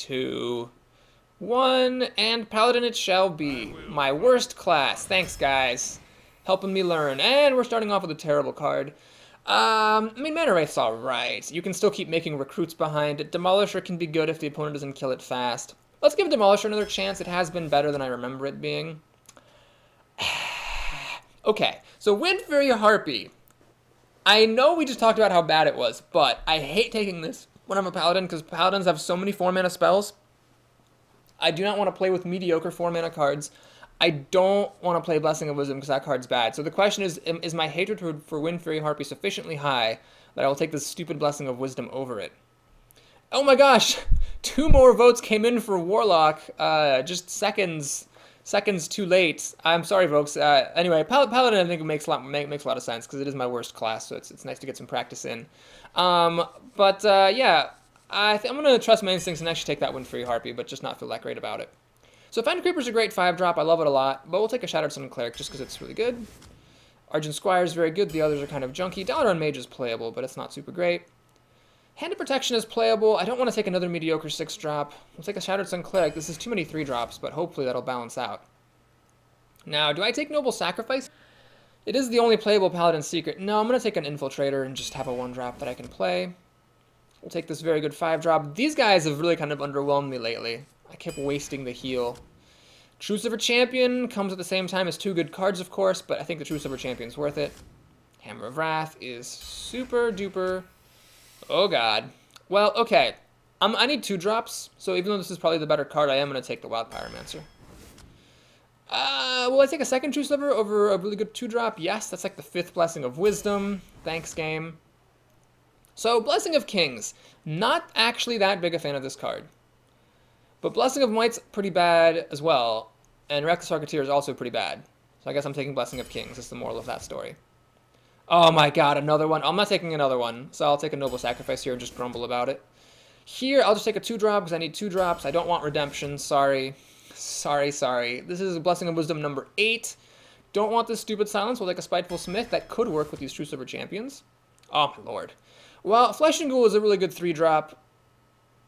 2, 1, and Paladin it shall be. My worst class. Thanks, guys. Helping me learn. And we're starting off with a terrible card. I mean, Mana Wraith's alright. You can still keep making recruits behind it. Demolisher can be good if the opponent doesn't kill it fast. Let's give Demolisher another chance. It has been better than I remember it being. Okay, so Wind Fury Harpy. I know we just talked about how bad it was, but I hate taking this when I'm a Paladin because Paladins have so many 4-mana spells. I do not want to play with mediocre 4-mana cards. I don't want to play Blessing of Wisdom because that card's bad. So the question is my hatred for Wind Fury Harpy sufficiently high that I will take this stupid Blessing of Wisdom over it? Oh my gosh! 2 more votes came in for Warlock, just seconds too late. I'm sorry, folks. Anyway, Paladin I think makes a lot of sense because it is my worst class, so it's nice to get some practice in. Yeah, I'm going to trust my instincts and actually take that Wind Fury Harpy, but just not feel that great about it. So Fender Creeper's a great 5-drop. I love it a lot, but we'll take a Shattered Sun Cleric just because it's really good. Argent Squire is very good. The others are kind of junky. Dollar Mage is playable, but it's not super great. Hand of Protection is playable. I don't want to take another mediocre 6-drop. We'll take a Shattered Sun Cleric. This is too many 3-drops, but hopefully that'll balance out. Now, do I take Noble Sacrifice? It is the only playable Paladin secret. No, I'm going to take an Infiltrator and just have a 1-drop that I can play. We'll take this very good 5-drop. These guys have really kind of underwhelmed me lately. I kept wasting the heal. True Silver Champion comes at the same time as 2 good cards, of course, but I think the True Silver Champion's worth it. Hammer of Wrath is super duper. Oh god. Well, okay. I need 2-drops, so even though this is probably the better card, I am going to take the Wild Pyromancer. Will I take a second True Silver over a really good 2-drop? Yes, that's like the 5th Blessing of Wisdom. Thanks, game. So, Blessing of Kings. Not actually that big a fan of this card. But Blessing of Might's pretty bad as well, and Reckless Archeteer is also pretty bad. So I guess I'm taking Blessing of Kings. That's the moral of that story. Oh my god, another one. I'm not taking another one, so I'll take a Noble Sacrifice here and just grumble about it. Here, I'll just take a 2-drop because I need 2 drops. I don't want Redemption. Sorry. Sorry. This is Blessing of Wisdom number 8. Don't want this stupid Silence. We'll take a Spiteful Smith. That could work with these True Silver Champions. Oh my lord. Well, Flesh and Ghoul is a really good 3-drop.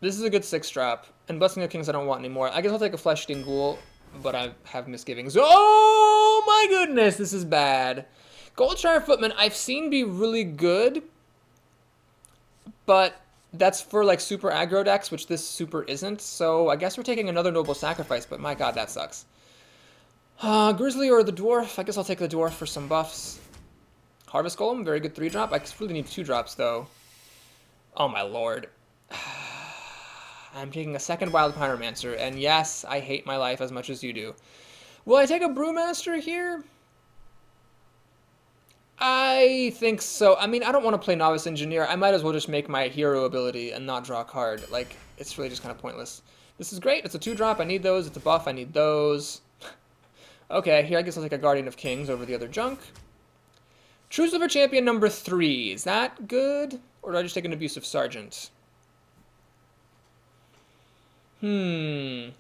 This is a good 6-drop. And Blessing of Kings I don't want anymore. I guess I'll take a Flesh and Ghoul, but I have misgivings. Oh my goodness, this is bad. Goldshire Footman I've seen be really good, but that's for like super aggro decks, which this super isn't. So I guess we're taking another Noble Sacrifice, but my god, that sucks. Grizzly or the Dwarf? I guess I'll take the Dwarf for some buffs. Harvest Golem, very good 3-drop. I really need 2 drops though. Oh my lord. I'm taking a second Wild Pyromancer, and yes, I hate my life as much as you do. Will I take a Brewmaster here? I think so. I mean, I don't want to play Novice Engineer. I might as well just make my hero ability and not draw a card. Like, it's really just kind of pointless. This is great. It's a 2-drop. I need those. It's a buff. I need those. Okay, here I guess I'll take a Guardian of Kings over the other junk. True Silver Champion number 3. Is that good? Or do I just take an Abusive Sergeant? I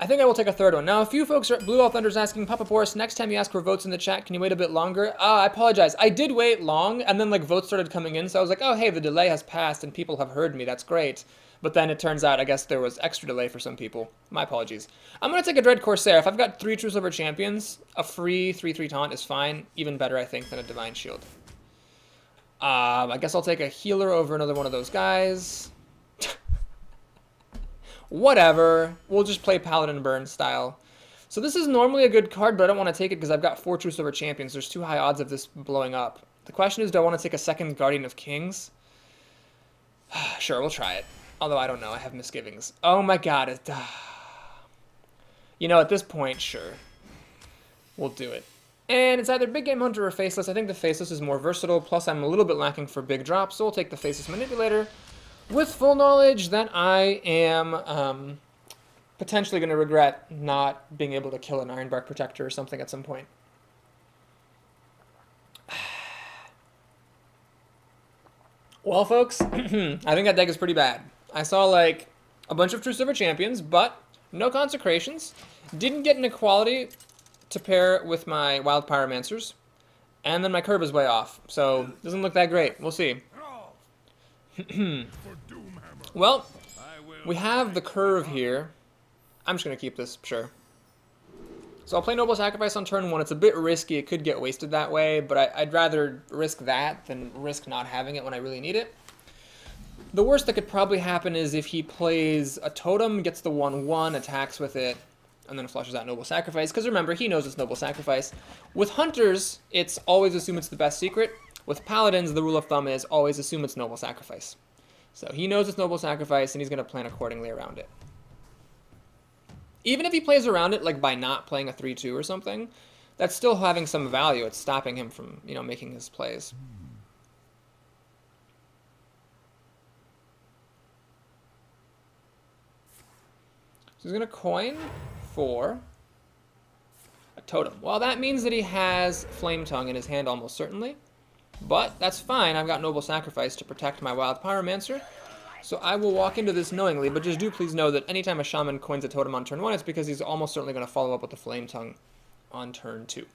think I will take a 3rd one. Now, a few folks are Blue Elf Thunder's asking, Papa Boris, next time you ask for votes in the chat, can you wait a bit longer? I apologize. I did wait long, and then, like, votes started coming in, so I was like, oh, hey, the delay has passed, and people have heard me. That's great. But then it turns out, I guess there was extra delay for some people. My apologies. I'm going to take a Dread Corsair. If I've got 3 True Silver Champions, a free 3/3 taunt is fine. Even better, I think, than a Divine Shield. I guess I'll take a Healer over another one of those guys. Whatever. We'll just play Paladin Burn style. So this is normally a good card, but I don't want to take it because I've got 4 True Silver Champions. There's too high odds of this blowing up. The question is, do I want to take a second Guardian of Kings? Sure, we'll try it. Although I don't know. I have misgivings. Oh my god. You know, at this point, sure. We'll do it. And it's either Big Game Hunter or Faceless. I think the Faceless is more versatile, plus I'm a little bit lacking for big drops, so we'll take the Faceless Manipulator. With full knowledge that I am potentially going to regret not being able to kill an Ironbark Protector or something at some point. Well, folks, I think that deck is pretty bad. I saw, like, a bunch of True Silver Champions, but no Consecrations. Didn't get an Equality to pair with my Wild Pyromancers. And then my curve is way off, so doesn't look that great. We'll see. Well, We have the curve here. I'm just going to keep this, sure. So I'll play Noble Sacrifice on turn 1. It's a bit risky. It could get wasted that way, but I'd rather risk that than risk not having it when I really need it. The worst that could probably happen is if he plays a totem, gets the 1/1, attacks with it, and then flushes out Noble Sacrifice. Because remember, he knows it's Noble Sacrifice. With Hunters, it's always assume it's the best secret. With Paladins, the rule of thumb is always assume it's Noble Sacrifice. So he knows it's Noble Sacrifice, and he's going to plan accordingly around it. Even if he plays around it, like by not playing a 3/2 or something, that's still having some value. It's stopping him from, you know, making his plays. So he's going to coin for a totem. Well, that means that he has Flame Tongue in his hand almost certainly. But that's fine. I've got Noble Sacrifice to protect my Wild Pyromancer. So I will walk into this knowingly, but just do please know that anytime a Shaman coins a totem on turn 1, it's because he's almost certainly going to follow up with the Flame Tongue on turn 2.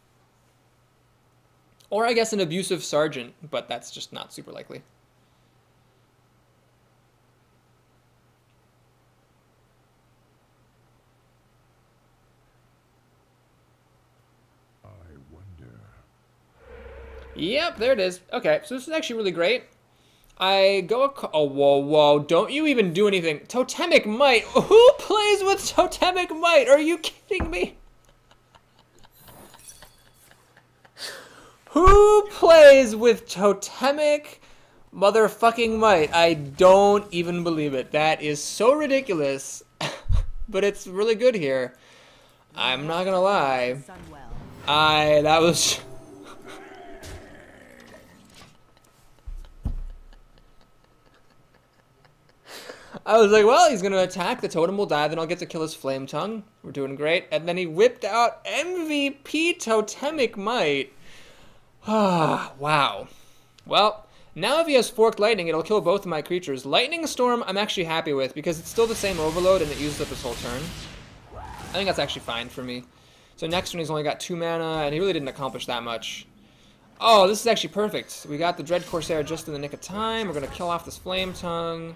Or I guess an Abusive Sergeant, but that's just not super likely. Yep, there it is. Okay, so this is actually really great. I go oh, whoa, don't you even do anything. Totemic Might. Who plays with Totemic Might? Are you kidding me? Who plays with Totemic motherfucking Might? I don't even believe it. That is so ridiculous. But it's really good here. I'm not gonna lie. That was... I was like, well, he's going to attack, the totem will die, then I'll get to kill his Flame Tongue. We're doing great. And then he whipped out MVP Totemic Might. Ah, wow. Well, now if he has Forked Lightning, it'll kill both of my creatures. Lightning Storm, I'm actually happy with, because it's still the same overload and it uses up his whole turn. I think that's actually fine for me. So next turn he's only got 2 mana, and he really didn't accomplish that much. Oh, this is actually perfect. We got the Dread Corsair just in the nick of time. We're going to kill off this Flame Tongue.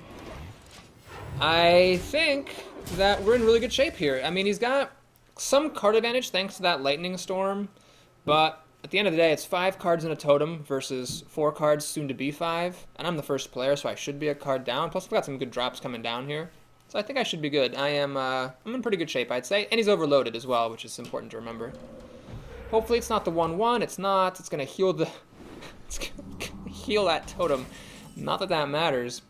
I think that we're in really good shape here. I mean, he's got some card advantage thanks to that Lightning Storm, but at the end of the day, it's 5 cards in a totem versus 4 cards, soon to be 5, and I'm the first player, so I should be a card down. Plus, I've got some good drops coming down here, so I think I should be good. I'm in pretty good shape, I'd say, and he's overloaded as well, which is important to remember. Hopefully, it's not the 1/1. It's not. It's gonna heal the. It's gonna heal that totem. Not that that matters.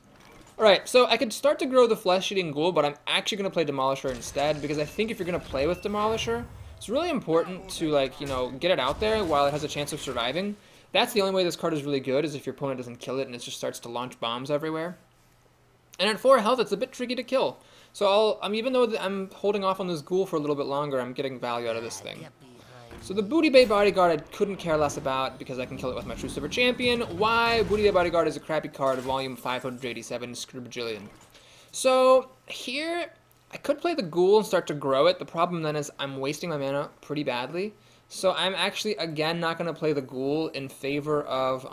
Alright, so I could start to grow the Flesh-Eating Ghoul, but I'm actually going to play Demolisher instead, because I think if you're going to play with Demolisher, it's really important to, like, you know, get it out there while it has a chance of surviving. That's the only way this card is really good, is if your opponent doesn't kill it and it just starts to launch bombs everywhere. And at 4 health, it's a bit tricky to kill. So even though I'm holding off on this Ghoul for a little bit longer, I'm getting value out of this thing. So the Booty Bay Bodyguard I couldn't care less about because I can kill it with my True Silver Champion. Why? Booty Bay Bodyguard is a crappy card, volume 587, Scribajillion. So here, I could play the Ghoul and start to grow it. The problem then is I'm wasting my mana pretty badly. So I'm actually, again, not going to play the Ghoul in favor of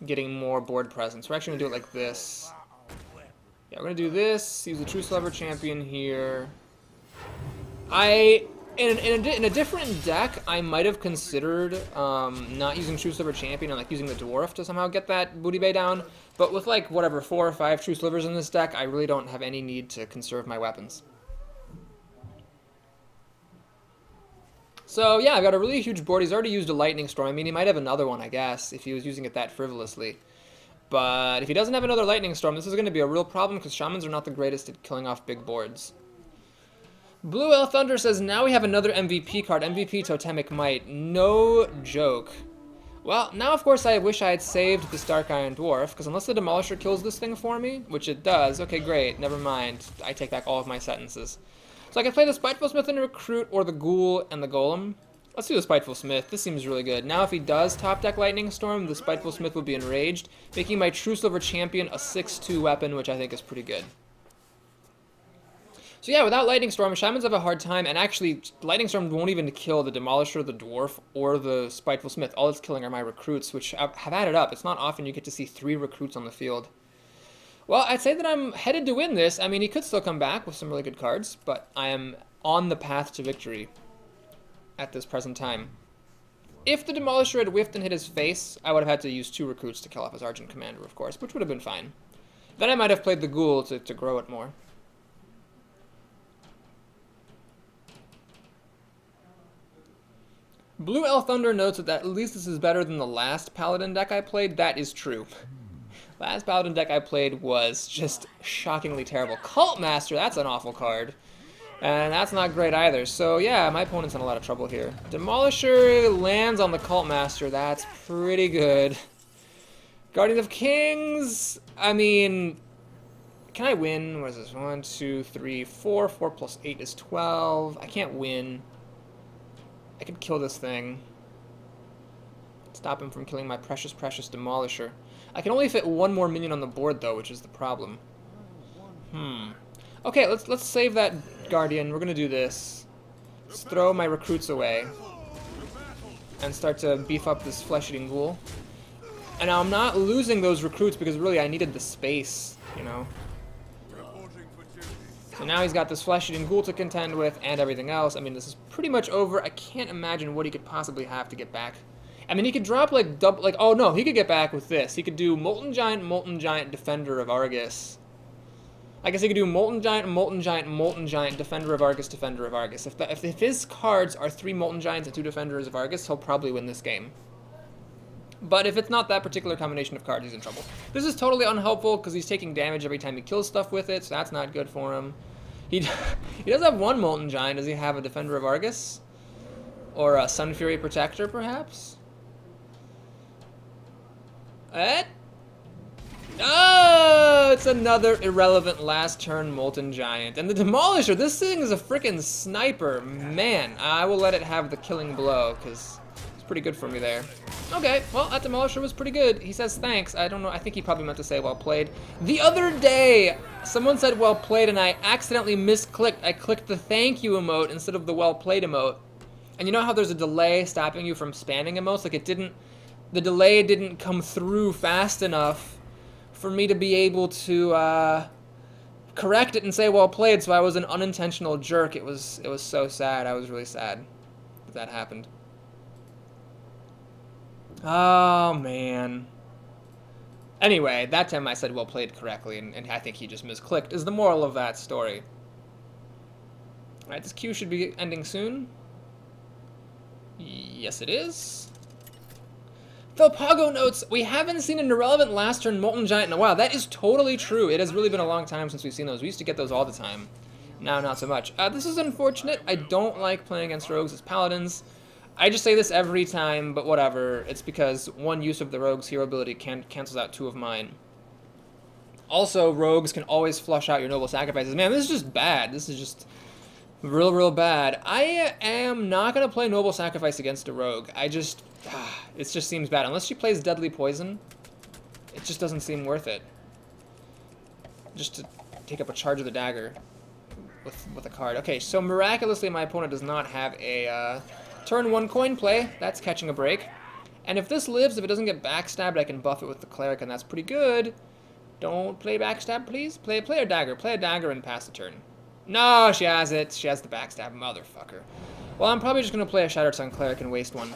getting more board presence. We're actually going to do it like this. Yeah, we're going to do this, use the True Silver Champion here. In a different deck, I might have considered not using True Silver Champion and like using the Dwarf to somehow get that Booty Bay down. But with like, whatever, 4 or 5 True Slivers in this deck, I really don't have any need to conserve my weapons. So yeah, I've got a really huge board. He's already used a Lightning Storm. I mean, he might have another one, I guess, if he was using it that frivolously. But if he doesn't have another Lightning Storm, this is going to be a real problem because Shamans are not the greatest at killing off big boards. Blue Elf Thunder says, now we have another MVP card, MVP Totemic Might. No joke. Well, now of course I wish I had saved this Dark Iron Dwarf, because unless the Demolisher kills this thing for me, which it does, okay great, never mind. I take back all of my sentences. So I can play the Spiteful Smith and Recruit, or the Ghoul and the Golem. Let's do the Spiteful Smith, this seems really good. Now if he does top deck Lightning Storm, the Spiteful Smith will be enraged, making my True Silver Champion a 6/2 weapon, which I think is pretty good. So yeah, without Lightning Storm, Shamans have a hard time, and actually, Lightning Storm won't even kill the Demolisher, the Dwarf, or the Spiteful Smith. All it's killing are my Recruits, which have added up. It's not often you get to see 3 Recruits on the field. Well, I'd say that I'm headed to win this. I mean, he could still come back with some really good cards, but I am on the path to victory at this present time. If the Demolisher had whiffed and hit his face, I would have had to use 2 recruits to kill off his Argent Commander, of course, which would have been fine. Then I might have played the Ghoul to grow it more. Blue Elf Thunder notes that at least this is better than the last Paladin deck I played. That is true. Last Paladin deck I played was just shockingly terrible. Cult Master, that's an awful card. And that's not great either. So yeah, my opponent's in a lot of trouble here. Demolisher lands on the Cult Master. That's pretty good. Guardian of Kings, I mean, can I win? What is this? 1, 2, 3, 4. 4 plus 8 is 12. I can't win. I could kill this thing. Stop him from killing my precious, precious Demolisher. I can only fit 1 more minion on the board, though, which is the problem. Okay, let's save that Guardian. We're gonna do this. Let's throw my recruits away and start to beef up this Flesh-Eating Ghoul. And now I'm not losing those recruits because really I needed the space, you know. So now he's got this Flesh-Eating Ghoul to contend with and everything else. I mean, this is pretty much over. I can't imagine what he could possibly have to get back. I mean, he could drop like double, like, oh no, he could get back with this. He could do Molten Giant, Defender of Argus. I guess he could do Molten Giant, Defender of Argus, Defender of Argus. If his cards are 3 Molten Giants and 2 Defenders of Argus, he'll probably win this game. But if it's not that particular combination of cards, he's in trouble. This is totally unhelpful because he's taking damage every time he kills stuff with it, so that's not good for him. He does have 1 Molten Giant. Does he have a Defender of Argus? Or a Sun Fury Protector, perhaps? Oh, it's another irrelevant last turn Molten Giant. And the Demolisher, this thing is a freaking sniper. Man, I will let it have the killing blow, because it's pretty good for me there. Okay, well, that Demolisher was pretty good. He says thanks. I don't know, I think he probably meant to say well played. The other day, someone said well played, and I accidentally misclicked. I clicked the thank you emote instead of the well played emote. And you know how there's a delay stopping you from spamming emotes? Like, the delay didn't come through fast enough for me to be able to correct it and say well played, so I was an unintentional jerk. It was so sad. I was really sad that happened. Oh, man. Anyway, that time I said well played correctly, and I think he just misclicked, is the moral of that story. Alright, this queue should be ending soon. Yes, it is. Felpago notes, we haven't seen an irrelevant last turn Molten Giant in a while. That is totally true. It has really been a long time since we've seen those. We used to get those all the time. Now, not so much. This is unfortunate. I don't like playing against rogues as paladins. I just say this every time, but whatever. It's because 1 use of the rogue's hero ability cancels out 2 of mine. Also, rogues can always flush out your noble sacrifices. Man, this is just bad. This is just real bad. I am not going to play noble sacrifice against a rogue. It just seems bad. Unless she plays Deadly Poison, it just doesn't seem worth it. Just to take up a charge of the dagger with a card. Okay, so miraculously my opponent does not have a turn 1 coin play. That's catching a break. And if this lives, if it doesn't get backstabbed, I can buff it with the cleric, and that's pretty good. Don't play backstab, please. Play a dagger. Play a dagger and pass the turn. No, she has it. She has the backstab, motherfucker. Well, I'm probably just going to play a Shattered Sun Cleric and waste 1.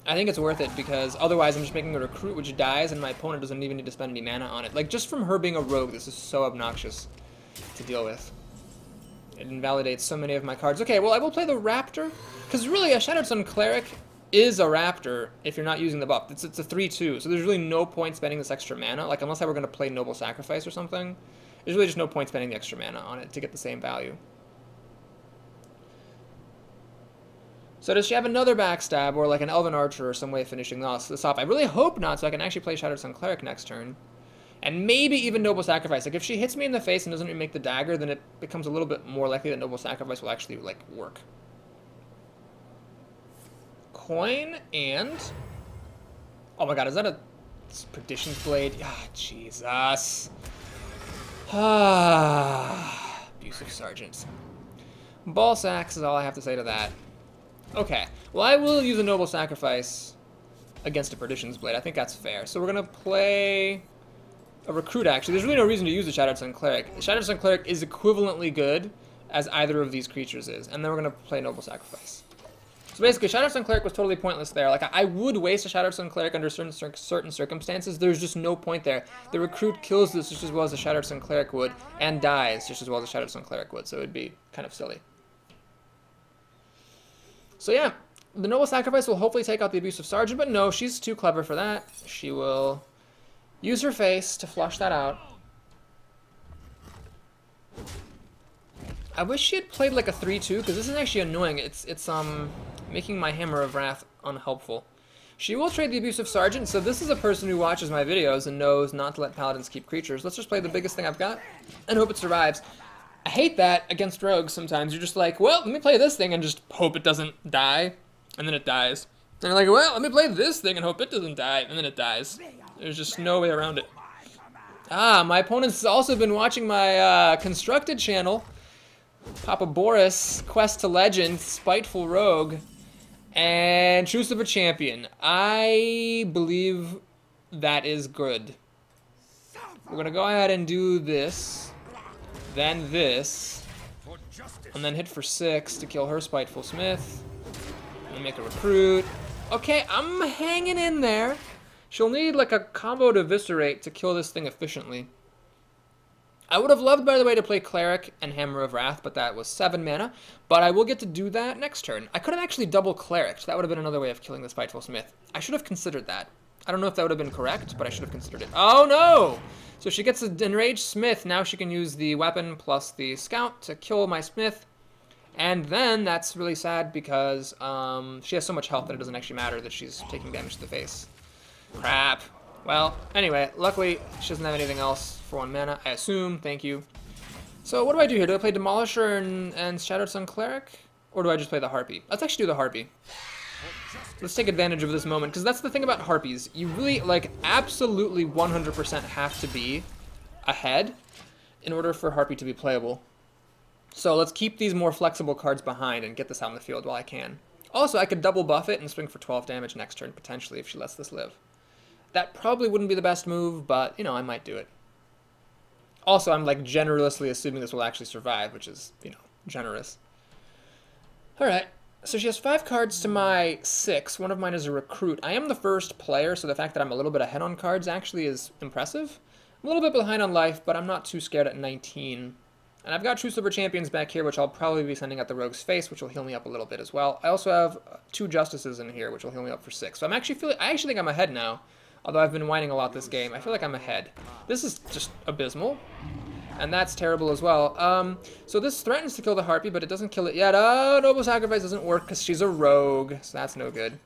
I think it's worth it, because otherwise I'm just making a recruit which dies, and my opponent doesn't even need to spend any mana on it. Like, just from her being a rogue, this is so obnoxious to deal with. It invalidates so many of my cards. Okay, well, I will play the Raptor, because really, a Shattered Sun Cleric is a Raptor if you're not using the buff. It's a 3/2, so there's really no point spending this extra mana. Like, unless I were going to play Noble Sacrifice or something, there's really just no point spending the extra mana on it to get the same value. So does she have another backstab, or like an Elven Archer, or some way of finishing this off? I really hope not, so I can actually play Shattered Sun Cleric next turn. And maybe even Noble Sacrifice. Like, if she hits me in the face and doesn't remake the dagger, then it becomes a little bit more likely that Noble Sacrifice will actually, like, work. Coin, and... oh my god, is that a Perdition's Blade? Ah, Jesus. Ah, abusive Sergeant. Ball sacks is all I have to say to that. Okay, well, I will use a Noble Sacrifice against a Perdition's Blade. I think that's fair. So we're going to play A Recruit, actually. There's really no reason to use the Shattered Sun Cleric. The Shattered Sun Cleric is equivalently good as either of these creatures is. And then we're going to play Noble Sacrifice. So basically, Shattered Sun Cleric was totally pointless there. Like, I would waste a Shattered Sun Cleric under certain circumstances. There's just no point there. The Recruit kills this just as well as the Shattered Sun Cleric would, and dies just as well as the Shattered Sun Cleric would, so it'd be kind of silly. So yeah, the Noble Sacrifice will hopefully take out the Abusive Sergeant, but no, she's too clever for that. She will use her face to flush that out. I wish she had played like a 3-2, because this is actually annoying. It's making my Hammer of Wrath unhelpful. She will trade the Abusive Sergeant, so this is a person who watches my videos and knows not to let Paladins keep creatures. Let's just play the biggest thing I've got and hope it survives. I hate that against rogues sometimes. You're just like, well, let me play this thing and just hope it doesn't die, and then it dies. And you're like, well, let me play this thing and hope it doesn't die, and then it dies. There's just no way around it. Ah, my opponent's also been watching my Constructed channel. Papa Boris, Quest to Legend, Spiteful Rogue, and Truce of a Champion. I believe that is good. We're going to go ahead and do this, then this, and then hit for 6 to kill her Spiteful Smith, and make a Recruit. Okay, I'm hanging in there. She'll need like a combo to Eviscerate to kill this thing efficiently. I would have loved, by the way, to play Cleric and Hammer of Wrath, but that was 7 mana. But I will get to do that next turn. I could have actually double Cleric. That would have been another way of killing the Spiteful Smith. I should have considered that. I don't know if that would have been correct, but I should have considered it. Oh, no! So she gets an Enraged Smith. Now she can use the weapon plus the Scout to kill my Smith. And then that's really sad because she has so much health that it doesn't actually matter that she's taking damage to the face. Crap. Well, anyway, luckily she doesn't have anything else for 1 mana, I assume. Thank you. So what do I do here? Do I play Demolisher and Shattered Sun Cleric? Or do I just play the Harpy? Let's actually do the Harpy. Let's take advantage of this moment, because that's the thing about Harpies. You really, like, absolutely 100% have to be ahead in order for Harpy to be playable. So let's keep these more flexible cards behind and get this out in the field while I can. Also, I could double buff it and swing for 12 damage next turn, potentially, if she lets this live. That probably wouldn't be the best move, but, you know, I might do it. Also, I'm, like, generously assuming this will actually survive, which is, you know, generous. Alright, so she has 5 cards to my 6. One of mine is a Recruit. I am the first player, so the fact that I'm a little bit ahead on cards actually is impressive. I'm a little bit behind on life, but I'm not too scared at 19. And I've got True Silver Champions back here, which I'll probably be sending at the Rogue's face, which will heal me up a little bit as well. I also have 2 Justices in here, which will heal me up for 6. So I actually think I'm ahead now. Although I've been whining a lot this game, I feel like I'm ahead. This is just abysmal, and that's terrible as well. So this threatens to kill the Harpy, but it doesn't kill it yet. Oh, Noble Sacrifice doesn't work because she's a rogue, so that's no good.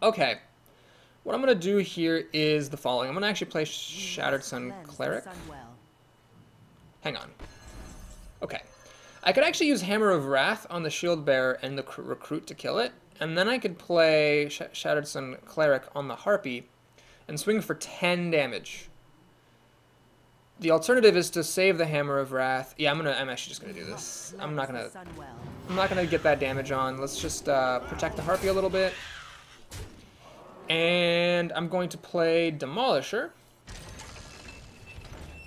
Okay, what I'm going to do here is the following. I'm going to actually play Shattered Sun Cleric. Hang on. Okay. I could actually use Hammer of Wrath on the Shield Bearer and the Recruit to kill it. And then I could play Shattered Sun Cleric on the Harpy and swing for 10 damage. The alternative is to save the Hammer of Wrath. Yeah, I'm actually just gonna do this. I'm not gonna get that damage on. Let's just protect the Harpy a little bit. And I'm going to play Demolisher.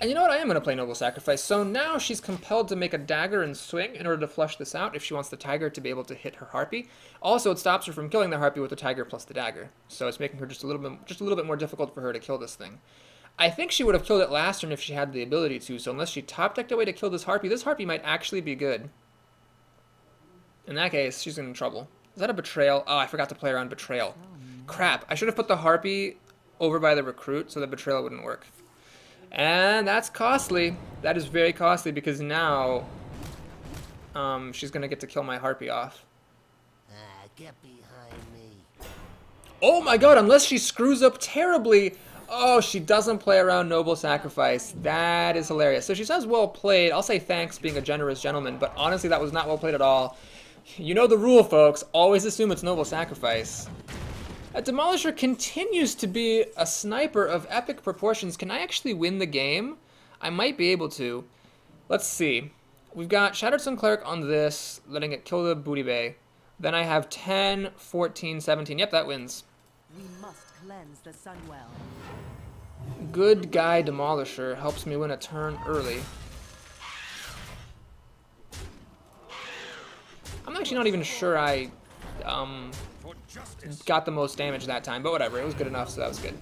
And you know what? I am going to play Noble Sacrifice. So now she's compelled to make a dagger and swing in order to flush this out if she wants the tiger to be able to hit her Harpy. Also, it stops her from killing the Harpy with the tiger plus the dagger. So it's making her just a little bit more difficult for her to kill this thing. I think she would have killed it last turn if she had the ability to. So unless she top-decked a way to kill this Harpy might actually be good. In that case, she's in trouble. Is that a Betrayal? Oh, I forgot to play around Betrayal. Crap. I should have put the Harpy over by the Recruit so the Betrayal wouldn't work. And that's costly. That is very costly because now she's going to get to kill my Harpy off. Get behind me. Oh my god, unless she screws up terribly. Oh, she doesn't play around Noble Sacrifice. That is hilarious. So she says well played. I'll say thanks being a generous gentleman, but honestly that was not well played at all. You know the rule, folks. Always assume it's Noble Sacrifice. A Demolisher continues to be a sniper of epic proportions. Can I actually win the game? I might be able to. Let's see. We've got Shattered Sun Cleric on this, letting it kill the Booty Bay. Then I have 10, 14, 17. Yep, that wins. We must cleanse the Sunwell. Good Guy Demolisher helps me win a turn early. I'm actually not even sure I got the most damage that time, but whatever, it was good enough, so that was good.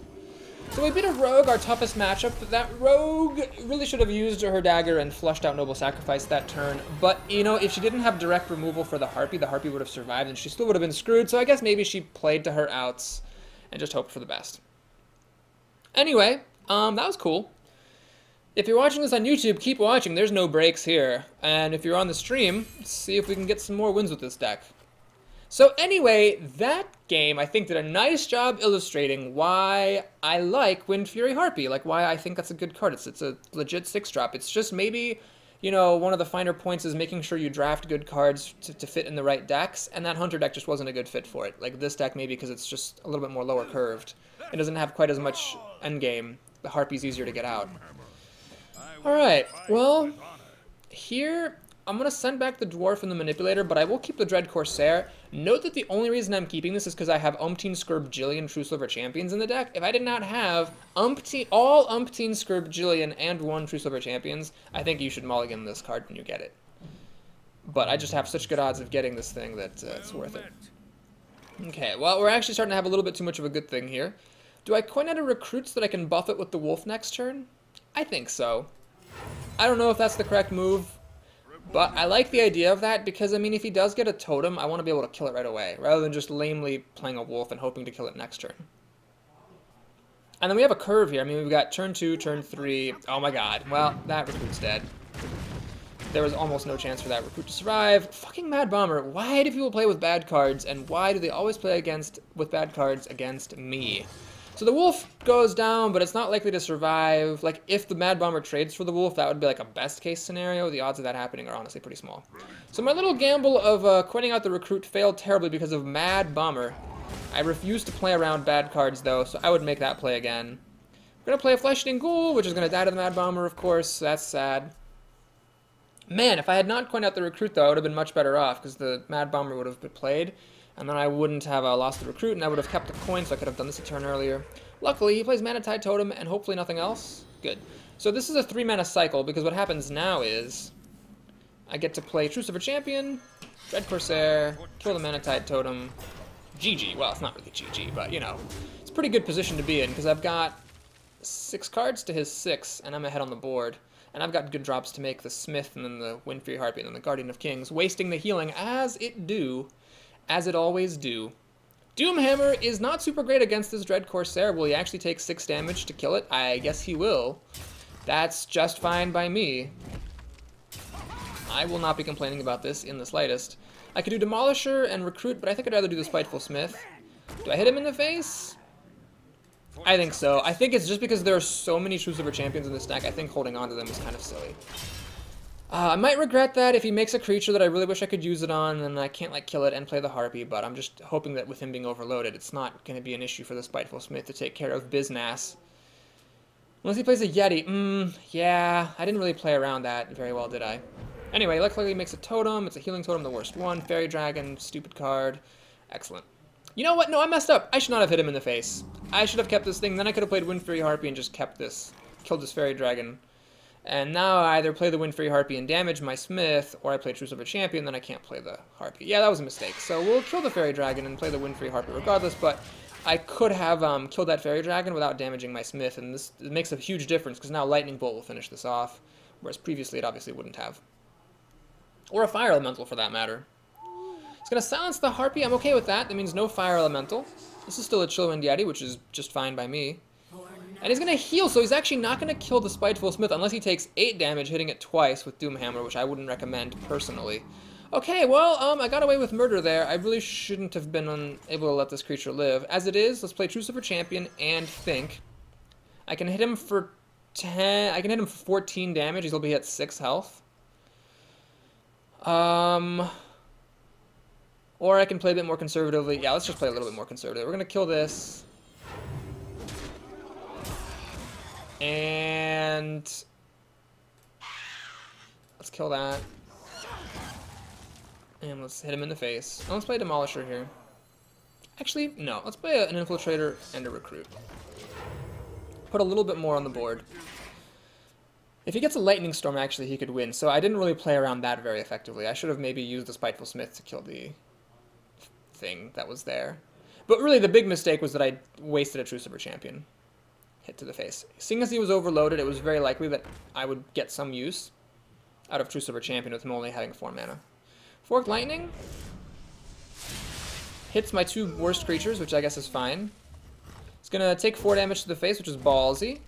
So we beat a rogue, our toughest matchup. That rogue really should have used her dagger and flushed out Noble Sacrifice that turn, but, you know, if she didn't have direct removal for the Harpy would have survived, and she still would have been screwed, so I guess maybe she played to her outs and just hoped for the best. Anyway, that was cool. If you're watching this on YouTube, keep watching. There's no breaks here. And if you're on the stream, see if we can get some more wins with this deck. So anyway, that game, I think, did a nice job illustrating why I like Wind Fury Harpy, like why I think that's a good card. It's a legit 6-drop. It's just maybe, you know, one of the finer points is making sure you draft good cards to fit in the right decks, and that Hunter deck just wasn't a good fit for it. Like this deck maybe because it's just a little bit more lower curved. It doesn't have quite as much endgame. The Harpy's easier to get out. Alright, well, here I'm going to send back the Dwarf and the Manipulator, but I will keep the Dread Corsair. Note that the only reason I'm keeping this is because I have umpteen Scourgillion True Silver Champions in the deck. If I did not have all umpteen Scourgillion and 1 True Silver Champions, I think you should mulligan this card when you get it. But I just have such good odds of getting this thing that it's worth it. Okay, well, we're actually starting to have a little bit too much of a good thing here. Do I coin out a Recruit so that I can buff it with the Wolf next turn? I think so. I don't know if that's the correct move, but I like the idea of that because, I mean, if he does get a totem, I want to be able to kill it right away, rather than just lamely playing a wolf and hoping to kill it next turn. And then we have a curve here. I mean, we've got turn 2, turn 3. Oh my god. Well, that Recruit's dead. There was almost no chance for that Recruit to survive. Fucking Mad Bomber. Why do people play with bad cards, and why do they always play with bad cards against me? So the wolf goes down, but it's not likely to survive. Like, if the Mad Bomber trades for the wolf, that would be like a best case scenario. The odds of that happening are honestly pretty small. So my little gamble of coining out the Recruit failed terribly because of Mad Bomber. I refuse to play around bad cards, though, so I would make that play again. We're going to play a Flesh-Eating Ghoul, which is going to die to the Mad Bomber, of course. So that's sad. Man, if I had not coined out the Recruit, though, I would have been much better off, because the Mad Bomber would have been played. And then I wouldn't have lost the Recruit, and I would have kept the coin, so I could have done this a turn earlier. Luckily, he plays Mana Tide Totem, and hopefully nothing else. Good. So this is a 3-mana cycle, because what happens now is I get to play True Silver Champion, Dread Corsair, kill the Mana Tide Totem, GG. Well, it's not really GG, but, you know, it's a pretty good position to be in, because I've got 6 cards to his 6, and I'm ahead on the board. And I've got good drops to make the Smith, and then the Wind Fury Harpy, and then the Guardian of Kings, wasting the healing as it always do. Doomhammer is not super great against this Dread Corsair. Will he actually take 6 damage to kill it? I guess he will. That's just fine by me. I will not be complaining about this in the slightest. I could do Demolisher and Recruit, but I think I'd rather do the Spiteful Smith. Do I hit him in the face? I think so. I think it's just because there are so many True Silver Champions in this deck, I think holding on to them is kind of silly. I might regret that if he makes a creature that I really wish I could use it on, and I can't, like, kill it and play the Harpy, but I'm just hoping that with him being overloaded, it's not going to be an issue for the Spiteful Smith to take care of Biznass. Unless he plays a Yeti. Yeah, I didn't really play around that very well, did I? Anyway, luckily he makes a totem. It's a healing totem, the worst one. Fairy Dragon, stupid card. Excellent. You know what? No, I messed up. I should not have hit him in the face. I should have kept this thing, then I could have played Wind Fury Harpy and just kept this. Killed this Fairy Dragon. And now I either play the Wind Fury Harpy and damage my Smith, or I play True Silver Champion, then I can't play the Harpy. Yeah, that was a mistake. So we'll kill the Fairy Dragon and play the Wind Fury Harpy regardless, but I could have killed that Fairy Dragon without damaging my Smith, and this it makes a huge difference, because now Lightning Bolt will finish this off, whereas previously it obviously wouldn't have. Or a Fire Elemental, for that matter. It's going to silence the Harpy. I'm okay with that. That means no Fire Elemental. This is still a Chillwind Yeti, which is just fine by me. And he's going to heal, so he's actually not going to kill the Spiteful Smith unless he takes 8 damage hitting it twice with Doomhammer, which I wouldn't recommend personally. Okay, well, I got away with murder there. I really shouldn't have been able to let this creature live. As it is, let's play True Silver Champion and think. I can hit him for 10... I can hit him for 14 damage. He'll be at 6 health. Or I can play a bit more conservatively. Yeah, let's just play a little bit more conservative. We're going to kill this. And let's kill that. And let's hit him in the face. And let's play a Demolisher here. Actually, no. Let's play an Infiltrator and a Recruit. put a little bit more on the board. If he gets a Lightning Storm, actually, he could win. So I didn't really play around that very effectively. I should have maybe used the Spiteful Smith to kill the thing that was there. But really, the big mistake was that I wasted a True Silver Champion. Hit to the face. Seeing as he was overloaded, it was very likely that I would get some use out of True Silver Champion with him only having 4 mana. Forked Lightning hits my 2 worst creatures, which I guess is fine. It's going to take 4 damage to the face, which is ballsy.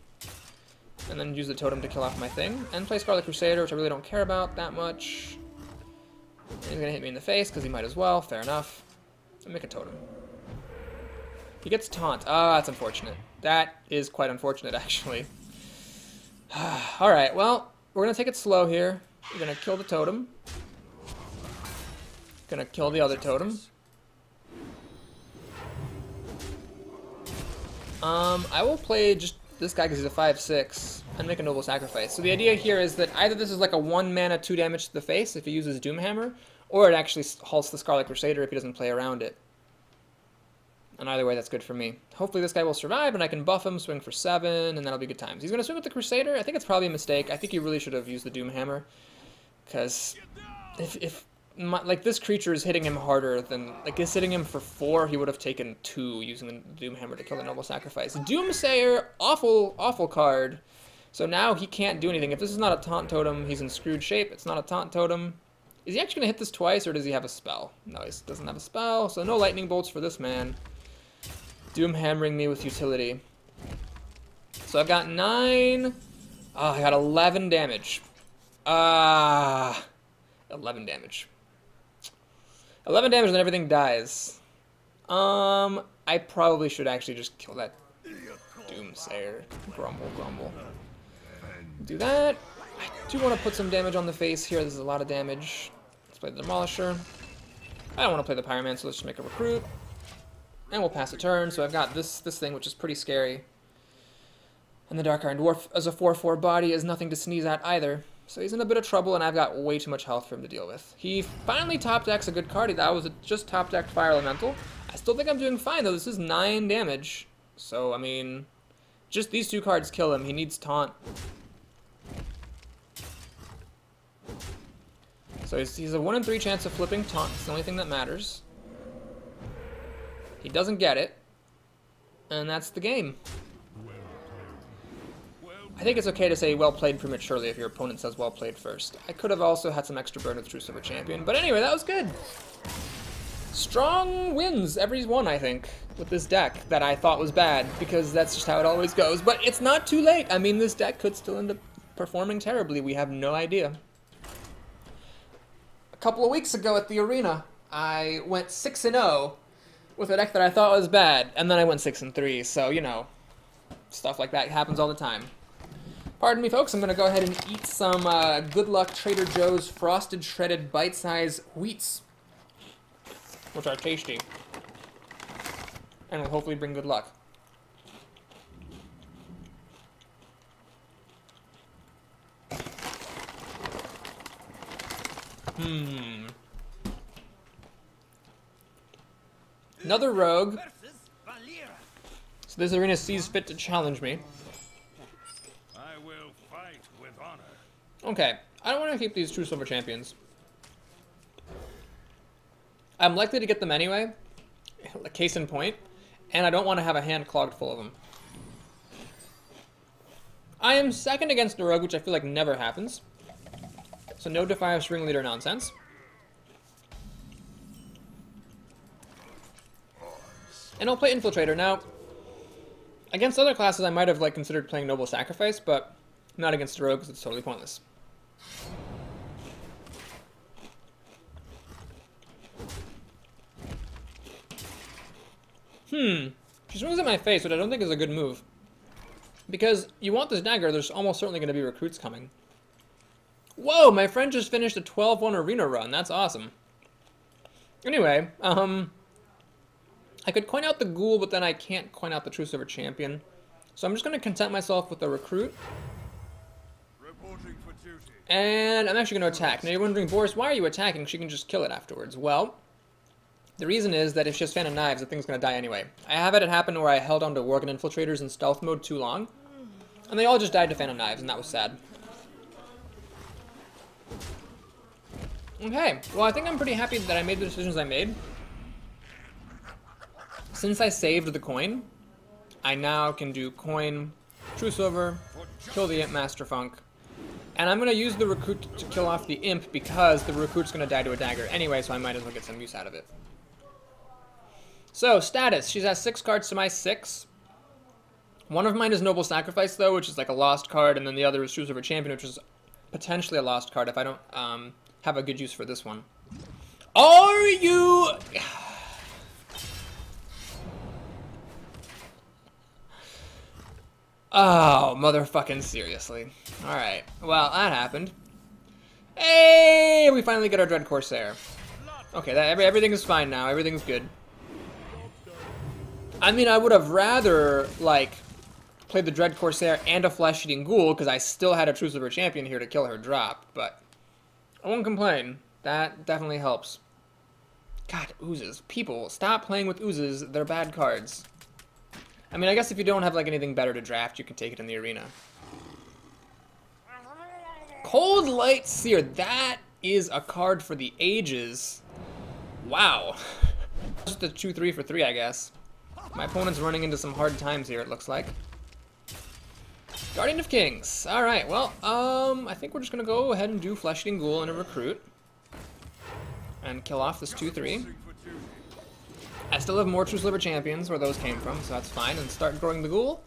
And then use the totem to kill off my thing. And play Scarlet Crusader, which I really don't care about that much. And he's going to hit me in the face, because he might as well. Fair enough. And make a totem. He gets taunt. Ah, that's unfortunate. That is quite unfortunate, actually. Alright, well, we're going to take it slow here. We're going to kill the totem. Going to kill the other totem. I will play just this guy because he's a 5/6 and make a Noble Sacrifice. So the idea here is that either this is like a 1 mana 2 damage to the face if he uses Doomhammer, or it actually halts the Scarlet Crusader if he doesn't play around it. And either way, that's good for me. Hopefully this guy will survive and I can buff him, swing for 7, and that'll be good times. He's going to swing with the Crusader. I think it's probably a mistake. I think he really should have used the Doomhammer, because if like this creature is hitting him harder than, like, it's hitting him for 4, he would have taken 2 using the Doomhammer to kill the Noble Sacrifice. Doomsayer, awful card. So now he can't do anything. If this is not a taunt totem, he's in screwed shape. It's not a taunt totem. Is he actually going to hit this twice, or does he have a spell? No, he doesn't have a spell, so no lightning bolts for this man. Doomhammering me with utility. So I've got 9. Oh, I got 11 damage. 11 damage. 11 damage and then everything dies. I probably should actually just kill that Doomsayer. Grumble. Do that. I do want to put some damage on the face here. This is a lot of damage. Let's play the Demolisher. I don't want to play the Pyroman, so let's just make a Recruit. And we'll pass a turn. So I've got this thing, which is pretty scary. And the Dark Iron Dwarf as a 4/4 body is nothing to sneeze at either. So he's in a bit of trouble, and I've got way too much health for him to deal with. He finally top decks a good card. That was just top decked Fire Elemental. I still think I'm doing fine, though. This is 9 damage. So, I mean, just these 2 cards kill him. He needs Taunt. So he's a 1 in 3 chance of flipping Taunt. It's the only thing that matters. He doesn't get it. And that's the game. I think it's okay to say well played prematurely if your opponent says well played first. I could have also had some extra burn with True Silver Champion, but anyway, that was good. Strong wins, every one, I think, with this deck that I thought was bad, because that's just how it always goes. But it's not too late. I mean, this deck could still end up performing terribly. We have no idea. A couple of weeks ago at the arena, I went 6-0 with a deck that I thought was bad, and then I went 6-3, so, you know, stuff like that happens all the time. Pardon me, folks, I'm going to go ahead and eat some Good Luck Trader Joe's Frosted Shredded Bite-Size Wheats, which are tasty, and will hopefully bring good luck. Another rogue. So this arena sees fit to challenge me. Okay, I don't want to keep these True Silver Champions. I'm likely to get them anyway, a case in point, and I don't want to have a hand clogged full of them. I am second against a rogue, which I feel like never happens. So no Defy of String Leader nonsense. And I'll play Infiltrator. Now, against other classes I might have considered playing Noble Sacrifice, but not against a rogue because it's totally pointless. She swings at my face, which I don't think is a good move. Because you want this dagger, there's almost certainly going to be recruits coming. Whoa, my friend just finished a 12-1 arena run. That's awesome. Anyway, I could coin out the Ghoul, but then I can't coin out the True Silver Champion. So I'm just going to content myself with the Recruit. And I'm actually going to attack. Now you're wondering, Boris, why are you attacking? She can just kill it afterwards. Well, the reason is that if she has Fan of Knives, the thing's going to die anyway. I have had it happen where I held onto Worgen Infiltrators in stealth mode too long, And they all just died to Fan of Knives, and that was sad. Okay, well, I think I'm pretty happy that I made the decisions I made. Since I saved the coin, I now can do coin, True Silver, kill the Imp Master Funk. And I'm going to use the Recruit to kill off the Imp because the Recruit's going to die to a dagger anyway, so I might as well get some use out of it. So, status. She has 6 cards to my 6. One of mine is Noble Sacrifice, though, which is like a lost card, and then the other is True Silver Champion, which is potentially a lost card if I don't have a good use for this one. Are you... Oh, motherfucking seriously. Alright, well, that happened. Hey, we finally get our Dread Corsair. Okay, everything is fine now. Everything's good. I mean, I would have rather, like, played the Dread Corsair and a Flesh-Eating Ghoul, because I still had a True Silver Champion here to kill her drop, but I won't complain. That definitely helps. God, oozes. People, stop playing with oozes. They're bad cards. I mean, I guess if you don't have, like, anything better to draft, you can take it in the arena. Cold Light Seer. That is a card for the ages. Wow. Just a 2-3 for 3, I guess. My opponent's running into some hard times here, it looks like. Guardian of Kings. Alright, well, I think we're just going to go ahead and do Flesh-Eating Ghoul and a Recruit. And kill off this 2-3. I still have more True Silver Champions where those came from, so that's fine. And start growing the Ghoul.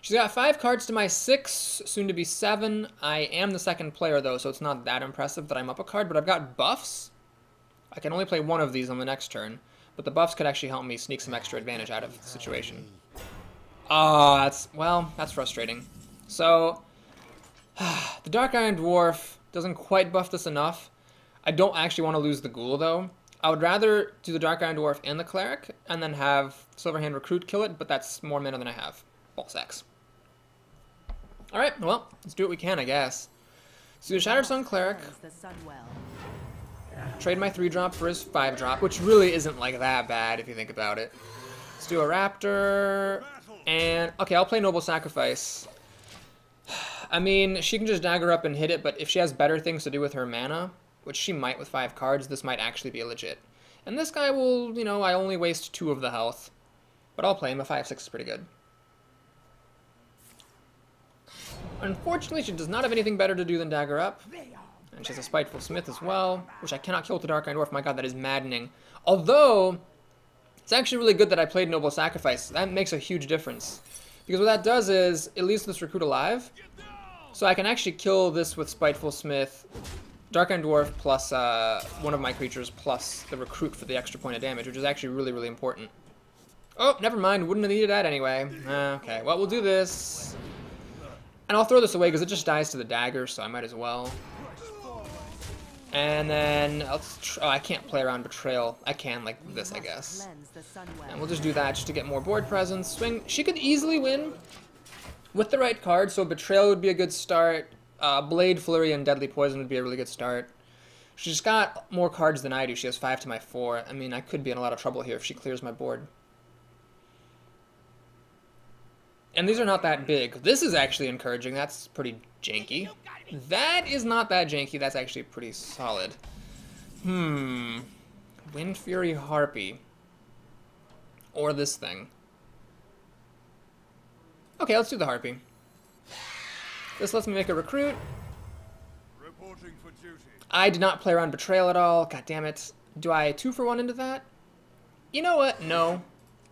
She's got 5 cards to my 6, soon to be 7. I am the second player, though, so it's not that impressive that I'm up a card. But I've got buffs. I can only play one of these on the next turn. But the buffs could actually help me sneak some extra advantage out of the situation. Oh, that's frustrating. So, the Dark Iron Dwarf doesn't quite buff this enough. I don't actually want to lose the Ghoul, though. I would rather do the Dark Iron Dwarf and the Cleric, and then have Silverhand Recruit kill it, but that's more mana than I have. Ball sacks. Alright, well, let's do what we can, I guess. Let's do a Shattered Sun Cleric. Trade my 3-drop for his 5-drop, which really isn't, like, that bad if you think about it. Let's do a Raptor, and... Okay, I'll play Noble Sacrifice. I mean, she can just dagger up and hit it, but if she has better things to do with her mana... which she might with 5 cards, this might actually be legit. And this guy will, you know, I only waste 2 of the health. But I'll play him, a 5-6 is pretty good. Unfortunately, she does not have anything better to do than dagger up. And she has a Spiteful Smith as well, which I cannot kill with the Dark Iron Dwarf. My god, that is maddening. Although, it's actually really good that I played Noble Sacrifice. That makes a huge difference. Because what that does is, it leaves this Recruit alive. So I can actually kill this with Spiteful Smith, Dark Iron Dwarf plus one of my creatures plus the Recruit for the extra point of damage, which is actually really, really important. Oh, never mind. Wouldn't have needed that anyway. Okay, well, we'll do this. And I'll throw this away because it just dies to the dagger, so I might as well. And then, oh, I can't play around Betrayal. I can, like this, I guess. And we'll just do that just to get more board presence. Swing. She could easily win with the right card, so Betrayal would be a good start. Blade Flurry and Deadly Poison would be a really good start. She's got more cards than I do. She has 5 to my 4. I mean, I could be in a lot of trouble here if she clears my board. And these are not that big. This is actually encouraging. That's pretty janky. That is not that janky. That's actually pretty solid. Wind Fury Harpy. Or this thing. Okay, let's do the Harpy. This lets me make a Recruit. Reporting for duty. I did not play around Betrayal at all. God damn it. Do I 2-for-1 into that? You know what? No.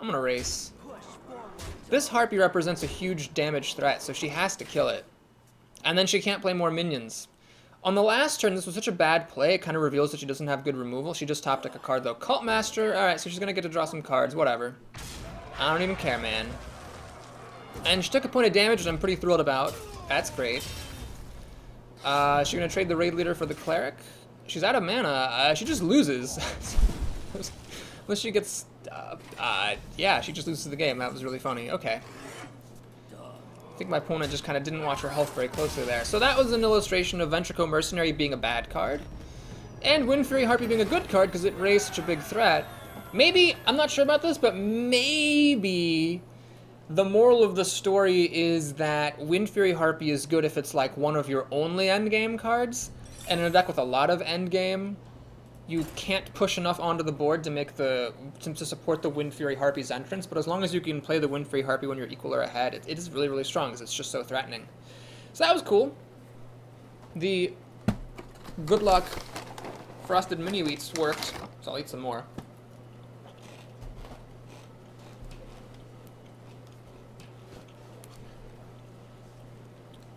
I'm gonna race. This Harpy represents a huge damage threat, so she has to kill it. And then she can't play more minions. On the last turn, this was such a bad play, it kind of reveals that she doesn't have good removal. She just top deck a card, though. Cult Master, alright, so she's gonna get to draw some cards, whatever. I don't even care, man. And she took a point of damage, which I'm pretty thrilled about. That's great. She's gonna trade the Raid Leader for the Cleric. She's out of mana, she just loses. Unless she gets, yeah, she just loses the game. That was really funny. Okay. I think my opponent just kind of didn't watch her health very closely there. So that was an illustration of Ventrico Mercenary being a bad card. And Wind Fury Harpy being a good card because it raised such a big threat. Maybe, I'm not sure about this, but maybe The moral of the story is that Wind Fury Harpy is good if it's like one of your only endgame cards, and in a deck with a lot of endgame, you can't push enough onto the board to make to support the Wind Fury Harpy's entrance, but as long as you can play the Wind Fury Harpy when you're equal or ahead, it is really, really strong because it's just so threatening. So that was cool. The Good Luck Frosted Mini Wheats worked, so I'll eat some more.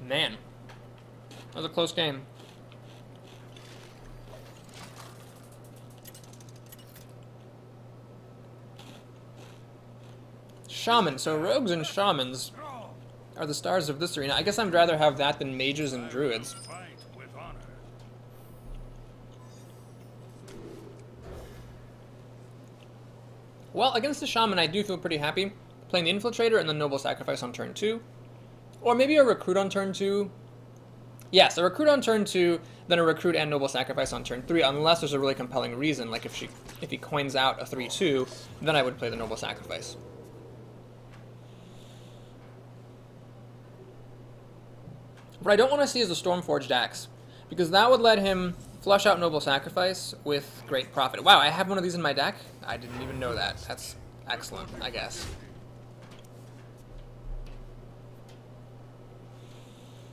Man, that was a close game. Shaman. So rogues and shamans are the stars of this arena. I guess I'd rather have that than mages and druids. Well, against the shaman, I do feel pretty happy. Playing the Infiltrator and the Noble Sacrifice on turn 2. Or maybe a Recruit on turn 2. Yes, a Recruit on turn 2, then a Recruit and Noble Sacrifice on turn 3, unless there's a really compelling reason, like if he coins out a 3-2, then I would play the Noble Sacrifice. What I don't want to see is a Stormforged Axe, because that would let him flush out Noble Sacrifice with great profit. Wow, I have one of these in my deck? I didn't even know that. That's excellent, I guess.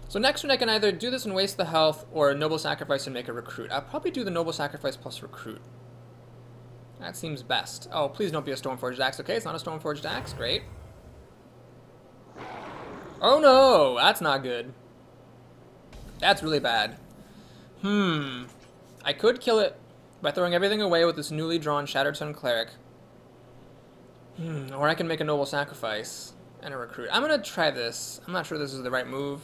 So next turn I can either do this and waste the health, or Noble Sacrifice and make a Recruit. I'll probably do the Noble Sacrifice plus Recruit. That seems best. Oh, please don't be a Stormforged Axe. Okay, it's not a Stormforged Axe. Great. Oh no, that's not good. That's really bad. I could kill it by throwing everything away with this newly drawn Shattered Sun Cleric. Or I can make a Noble Sacrifice and a Recruit. I'm gonna try this. I'm not sure this is the right move.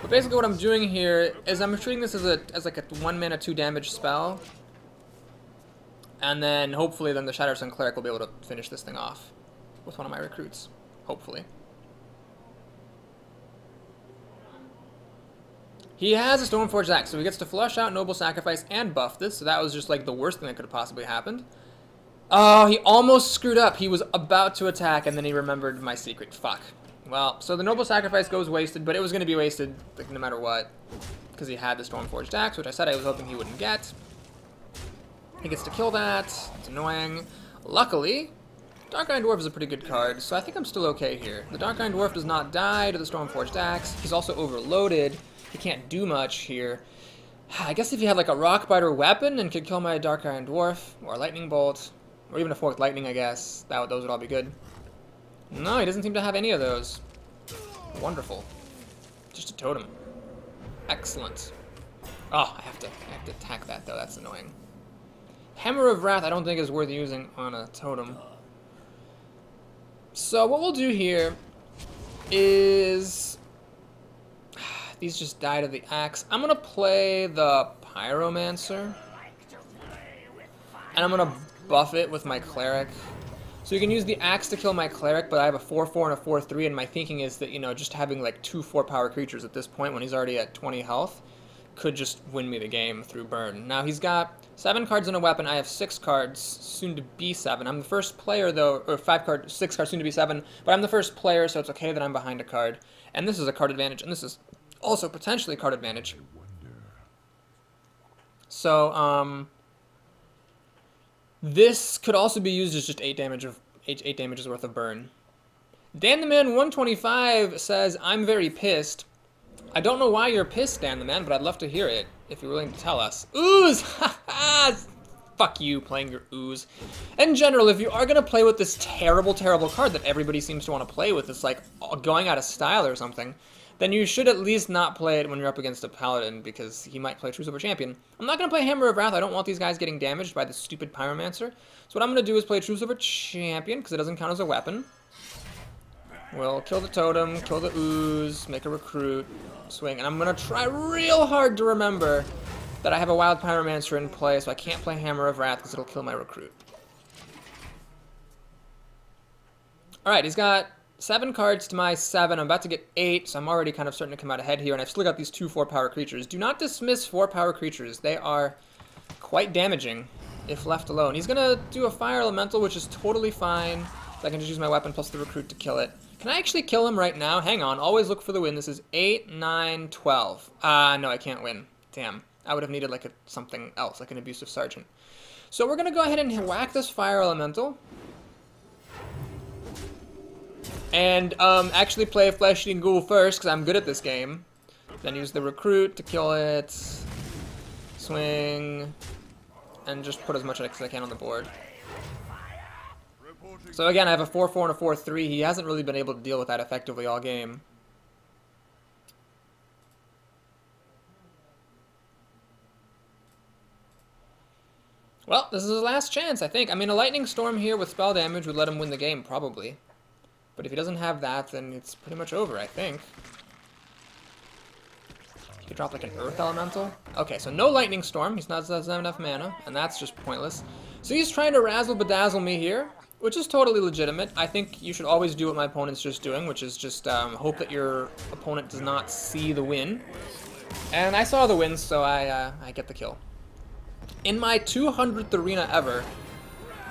But basically what I'm doing here is I'm treating this as like a 1 mana 2 damage spell. And then hopefully then the Shattered Sun Cleric will be able to finish this thing off with one of my recruits. Hopefully. He has a Stoneforged Axe, so he gets to flush out Noble Sacrifice and buff this, so that was just like the worst thing that could have possibly happened. Oh, he almost screwed up. He was about to attack, and then he remembered my secret. Fuck. Well, so the Noble Sacrifice goes wasted, but it was going to be wasted like, no matter what, because he had the Stoneforged Axe, which I said I was hoping he wouldn't get. He gets to kill that. It's annoying. Luckily, Dark-Iron Dwarf is a pretty good card, so I think I'm still okay here. The Dark-Iron Dwarf does not die to the Stoneforged Axe. He's also overloaded. He can't do much here. I guess if you had like a Rockbiter weapon and could kill my Dark Iron Dwarf, or a Lightning Bolt, or even a Forked Lightning, I guess, those would all be good. No, he doesn't seem to have any of those. Wonderful. Just a totem. Excellent. Oh, I have to attack that though, that's annoying. Hammer of Wrath I don't think is worth using on a totem. So what we'll do here is... These just die to the axe. I'm going to play the Pyromancer. And I'm going to buff it with my Cleric. So you can use the axe to kill my Cleric, but I have a 4-4 and a 4-3, and my thinking is that, you know, just having like 2 4-power creatures at this point when he's already at 20 health could just win me the game through burn. Now he's got 7 cards and a weapon. I have 6 cards, soon to be 7. I'm the first player though, or 6 cards, soon to be 7, but I'm the first player, so it's okay that I'm behind a card. And this is a card advantage, and this is also potentially card advantage. So, this could also be used as just 8 damages worth of burn. Dan the Man 125 says, I'm very pissed. I don't know why you're pissed, Dan the Man, but I'd love to hear it, if you're willing to tell us. Ooze! Fuck you, playing your ooze. In general, if you are going to play with this terrible, terrible card that everybody seems to want to play with, it's like going out of style or something, then you should at least not play it when you're up against a Paladin, because he might play True Silver Champion. I'm not going to play Hammer of Wrath. I don't want these guys getting damaged by the stupid Pyromancer. So what I'm going to do is play True Silver Champion, because it doesn't count as a weapon. We'll kill the Totem, kill the Ooze, make a Recruit, swing. And I'm going to try real hard to remember that I have a Wild Pyromancer in play, so I can't play Hammer of Wrath, because it'll kill my Recruit. Alright, he's got 7 cards to my 7. I'm about to get 8, so I'm already kind of starting to come out ahead here, and I've still got these 2 4-power creatures. Do not dismiss 4-power creatures. They are quite damaging if left alone. He's going to do a Fire Elemental, which is totally fine. So I can just use my weapon plus the recruit to kill it. Can I actually kill him right now? Hang on. Always look for the win. This is 8, 9, 12. No, I can't win. Damn. I would have needed like something else, like an abusive sergeant. So we're going to go ahead and whack this fire elemental. And actually play a flesh-eating ghoul first, because I'm good at this game. Then use the recruit to kill it. Swing. And just put as much as I can on the board. So again, I have a 4-4 and a 4-3. He hasn't really been able to deal with that effectively all game. Well, this is his last chance, I think. I mean, a lightning storm here with spell damage would let him win the game, probably. But if he doesn't have that, then it's pretty much over, I think. He could drop like an earth elemental. Okay, so no lightning storm. He doesn't have enough mana, and that's just pointless. So he's trying to razzle-bedazzle me here, which is totally legitimate. I think you should always do what my opponent's just doing, which is just hope that your opponent does not see the win. And I saw the win, so I get the kill. In my 200th arena ever,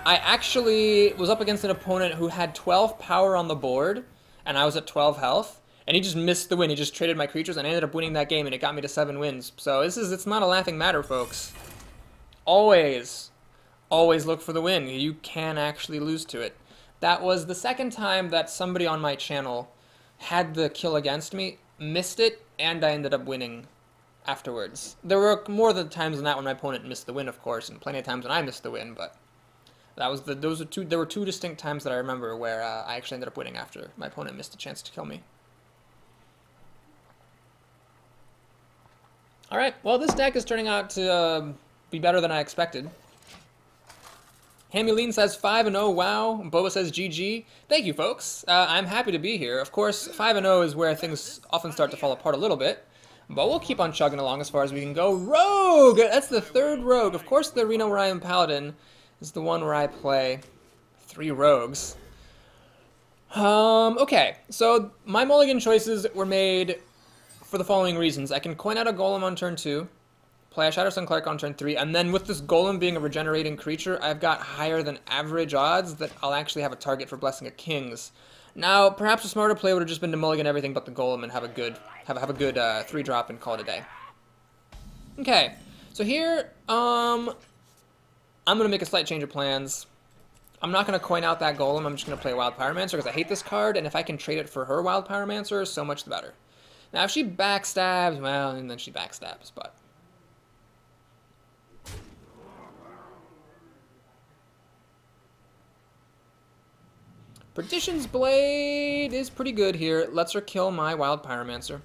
I actually was up against an opponent who had 12 power on the board, and I was at 12 health, and he just missed the win. He just traded my creatures, and I ended up winning that game, and it got me to 7 wins. So it's not a laughing matter, folks. Always look for the win. You can actually lose to it. That was the second time that somebody on my channel had the kill against me, missed it, and I ended up winning afterwards. There were more than times than that when my opponent missed the win, of course, and plenty of times when I missed the win, but that was there were two distinct times that I remember where I actually ended up winning after my opponent missed a chance to kill me. Alright, well, this deck is turning out to be better than I expected. Hamuline says 5-0, wow. Boba says GG. Thank you, folks. I'm happy to be here. Of course, 5-0 is where things often start to fall apart a little bit. But we'll keep on chugging along as far as we can go. Rogue! That's the 3rd rogue. Of course, the arena where I am Paladin is the one where I play 3 rogues. Okay. So, my mulligan choices were made for the following reasons. I can coin out a golem on turn 2, play a Shatterstone Cleric on turn 3, and then with this golem being a regenerating creature, I've got higher than average odds that I'll actually have a target for Blessing of Kings. Now, perhaps a smarter play would have just been to mulligan everything but the golem and have a good 3-drop and call it a day. Okay, so here, I'm going to make a slight change of plans. I'm not going to coin out that golem, I'm just going to play Wild Pyromancer because I hate this card, and if I can trade it for her Wild Pyromancer, so much the better. Now, if she backstabs, well, and then she backstabs, but... Perdition's Blade is pretty good here. It lets her kill my Wild Pyromancer.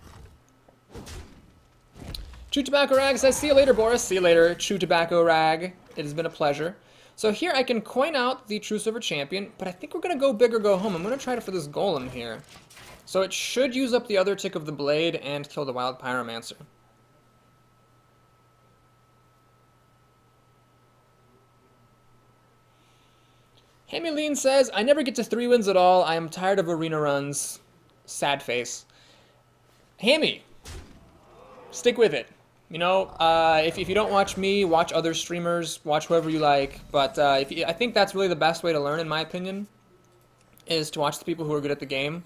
Chew Tobacco Rag says, see you later, Boris. See you later, Chew Tobacco Rag. It has been a pleasure. So here I can coin out the True Silver Champion, but I think we're going to go big or go home. I'm going to try it for this Golem here. So it should use up the other tick of the Blade and kill the Wild Pyromancer. Hamuline says, I never get to 3 wins at all. I am tired of arena runs. Sad face. Hammy, stick with it. You know, if you don't watch me, watch other streamers, watch whoever you like. But I think that's really the best way to learn, in my opinion, is to watch the people who are good at the game.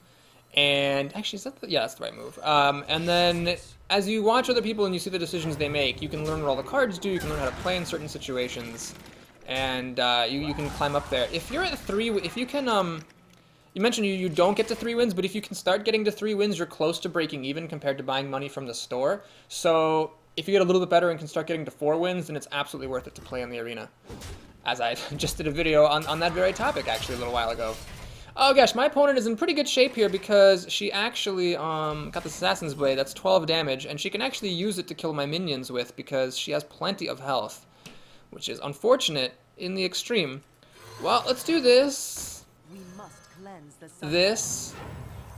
And actually, yeah, that's the right move. And then as you watch other people and you see the decisions they make, you can learn what all the cards do. You can learn how to play in certain situations. And you can climb up there. If you're at 3, if you can, you mentioned you don't get to 3 wins, but if you can start getting to 3 wins, you're close to breaking even compared to buying money from the store. So if you get a little bit better and can start getting to 4 wins, then it's absolutely worth it to play in the arena. As I just did a video on that very topic, actually, a little while ago. Oh gosh, my opponent is in pretty good shape here because she actually got this Assassin's Blade. That's 12 damage, and she can actually use it to kill my minions with because she has plenty of health, which is unfortunate in the extreme. Well, let's do this. We must cleanse the this.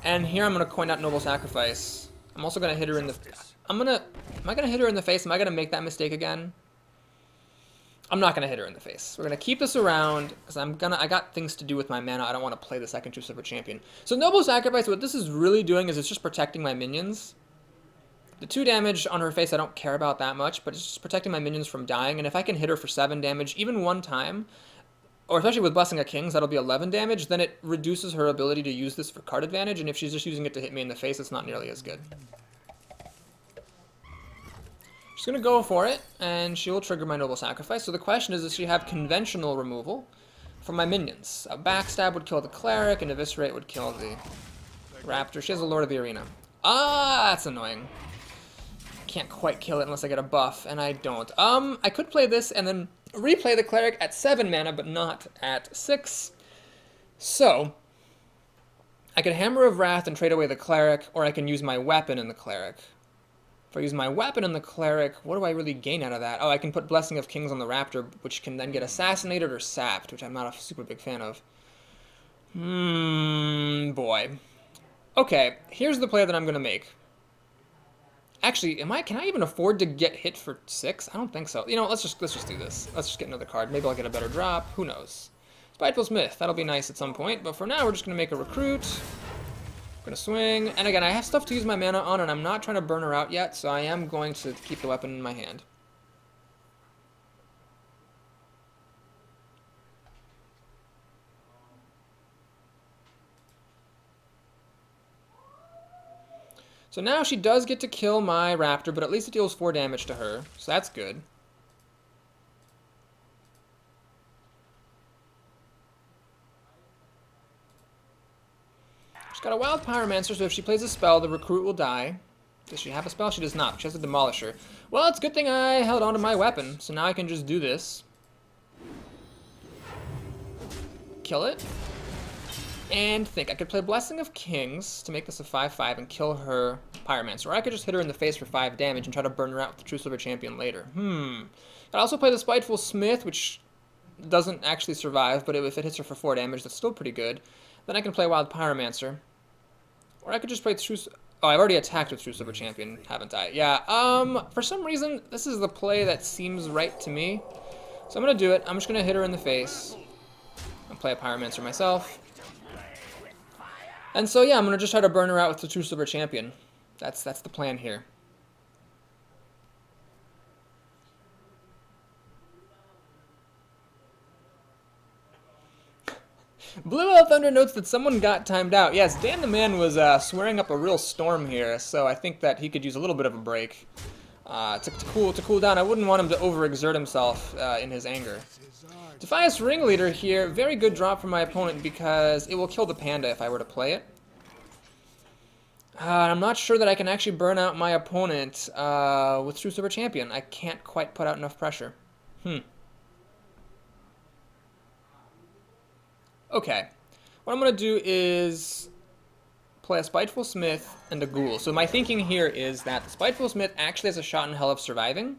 And here I'm going to coin out Noble Sacrifice. I'm also going to hit her in the... am I going to hit her in the face? Am I going to make that mistake again? I'm not going to hit her in the face. We're going to keep this around because I got things to do with my mana. I don't want to play the second True Silver Champion. So Noble Sacrifice, what this is really doing is it's just protecting my minions. The 2 damage on her face I don't care about that much, but it's just protecting my minions from dying, and if I can hit her for 7 damage, even one time, or especially with Blessing of Kings, that'll be 11 damage, then it reduces her ability to use this for card advantage, and if she's just using it to hit me in the face, it's not nearly as good. She's going to go for it, and she will trigger my Noble Sacrifice. So the question is, does she have conventional removal for my minions? A Backstab would kill the Cleric, and Eviscerate would kill the Raptor. She has a Lord of the Arena. Ah, that's annoying. Can't quite kill it unless I get a buff, and I don't. I could play this and then replay the Cleric at 7 mana, but not at 6. So, I could Hammer of Wrath and trade away the Cleric, or I can use my weapon in the Cleric. If I use my weapon in the Cleric, what do I really gain out of that? Oh, I can put Blessing of Kings on the Raptor, which can then get Assassinated or Sapped, which I'm not a super big fan of. Boy. Okay, here's the play that I'm going to make. Actually, can I even afford to get hit for 6? I don't think so. You know, let's just do this. Let's just get another card. Maybe I'll get a better drop. Who knows? Spiteful Smith. That'll be nice at some point. But for now, we're just going to make a recruit. Going to swing. And again, I have stuff to use my mana on, and I'm not trying to burn her out yet, so I am going to keep the weapon in my hand. So now she does get to kill my Raptor, but at least it deals 4 damage to her, so that's good. She's got a Wild Pyromancer, so if she plays a spell, the recruit will die. Does she have a spell? She does not. She has a Demolisher. Well, it's a good thing I held onto my weapon, so now I can just do this. Kill it. And think. I could play Blessing of Kings to make this a 5/5 and kill her Pyromancer. Or I could just hit her in the face for 5 damage and try to burn her out with the True Silver Champion later. I'd also play the Spiteful Smith, which doesn't actually survive, but if it hits her for 4 damage, that's still pretty good. Then I can play Wild Pyromancer. Or I could just play True... Oh, I've already attacked with True Silver Champion, haven't I? Yeah, for some reason, this is the play that seems right to me. So I'm going to do it. I'm just going to hit her in the face. I'll play a Pyromancer myself. And so, yeah, I'm going to just try to burn her out with the True Silver Champion. That's the plan here. Blue Elf Thunder notes that someone got timed out. Yes, Dan the Man was swearing up a real storm here, so I think that he could use a little bit of a break to cool down. I wouldn't want him to overexert himself in his anger. Defias Ringleader here, very good drop from my opponent because it will kill the panda if I were to play it. I'm not sure that I can actually burn out my opponent with True Silver Champion. I can't quite put out enough pressure. Okay. What I'm going to do is play a Spiteful Smith and a Ghoul. So my thinking here is that the Spiteful Smith actually has a shot in hell of surviving.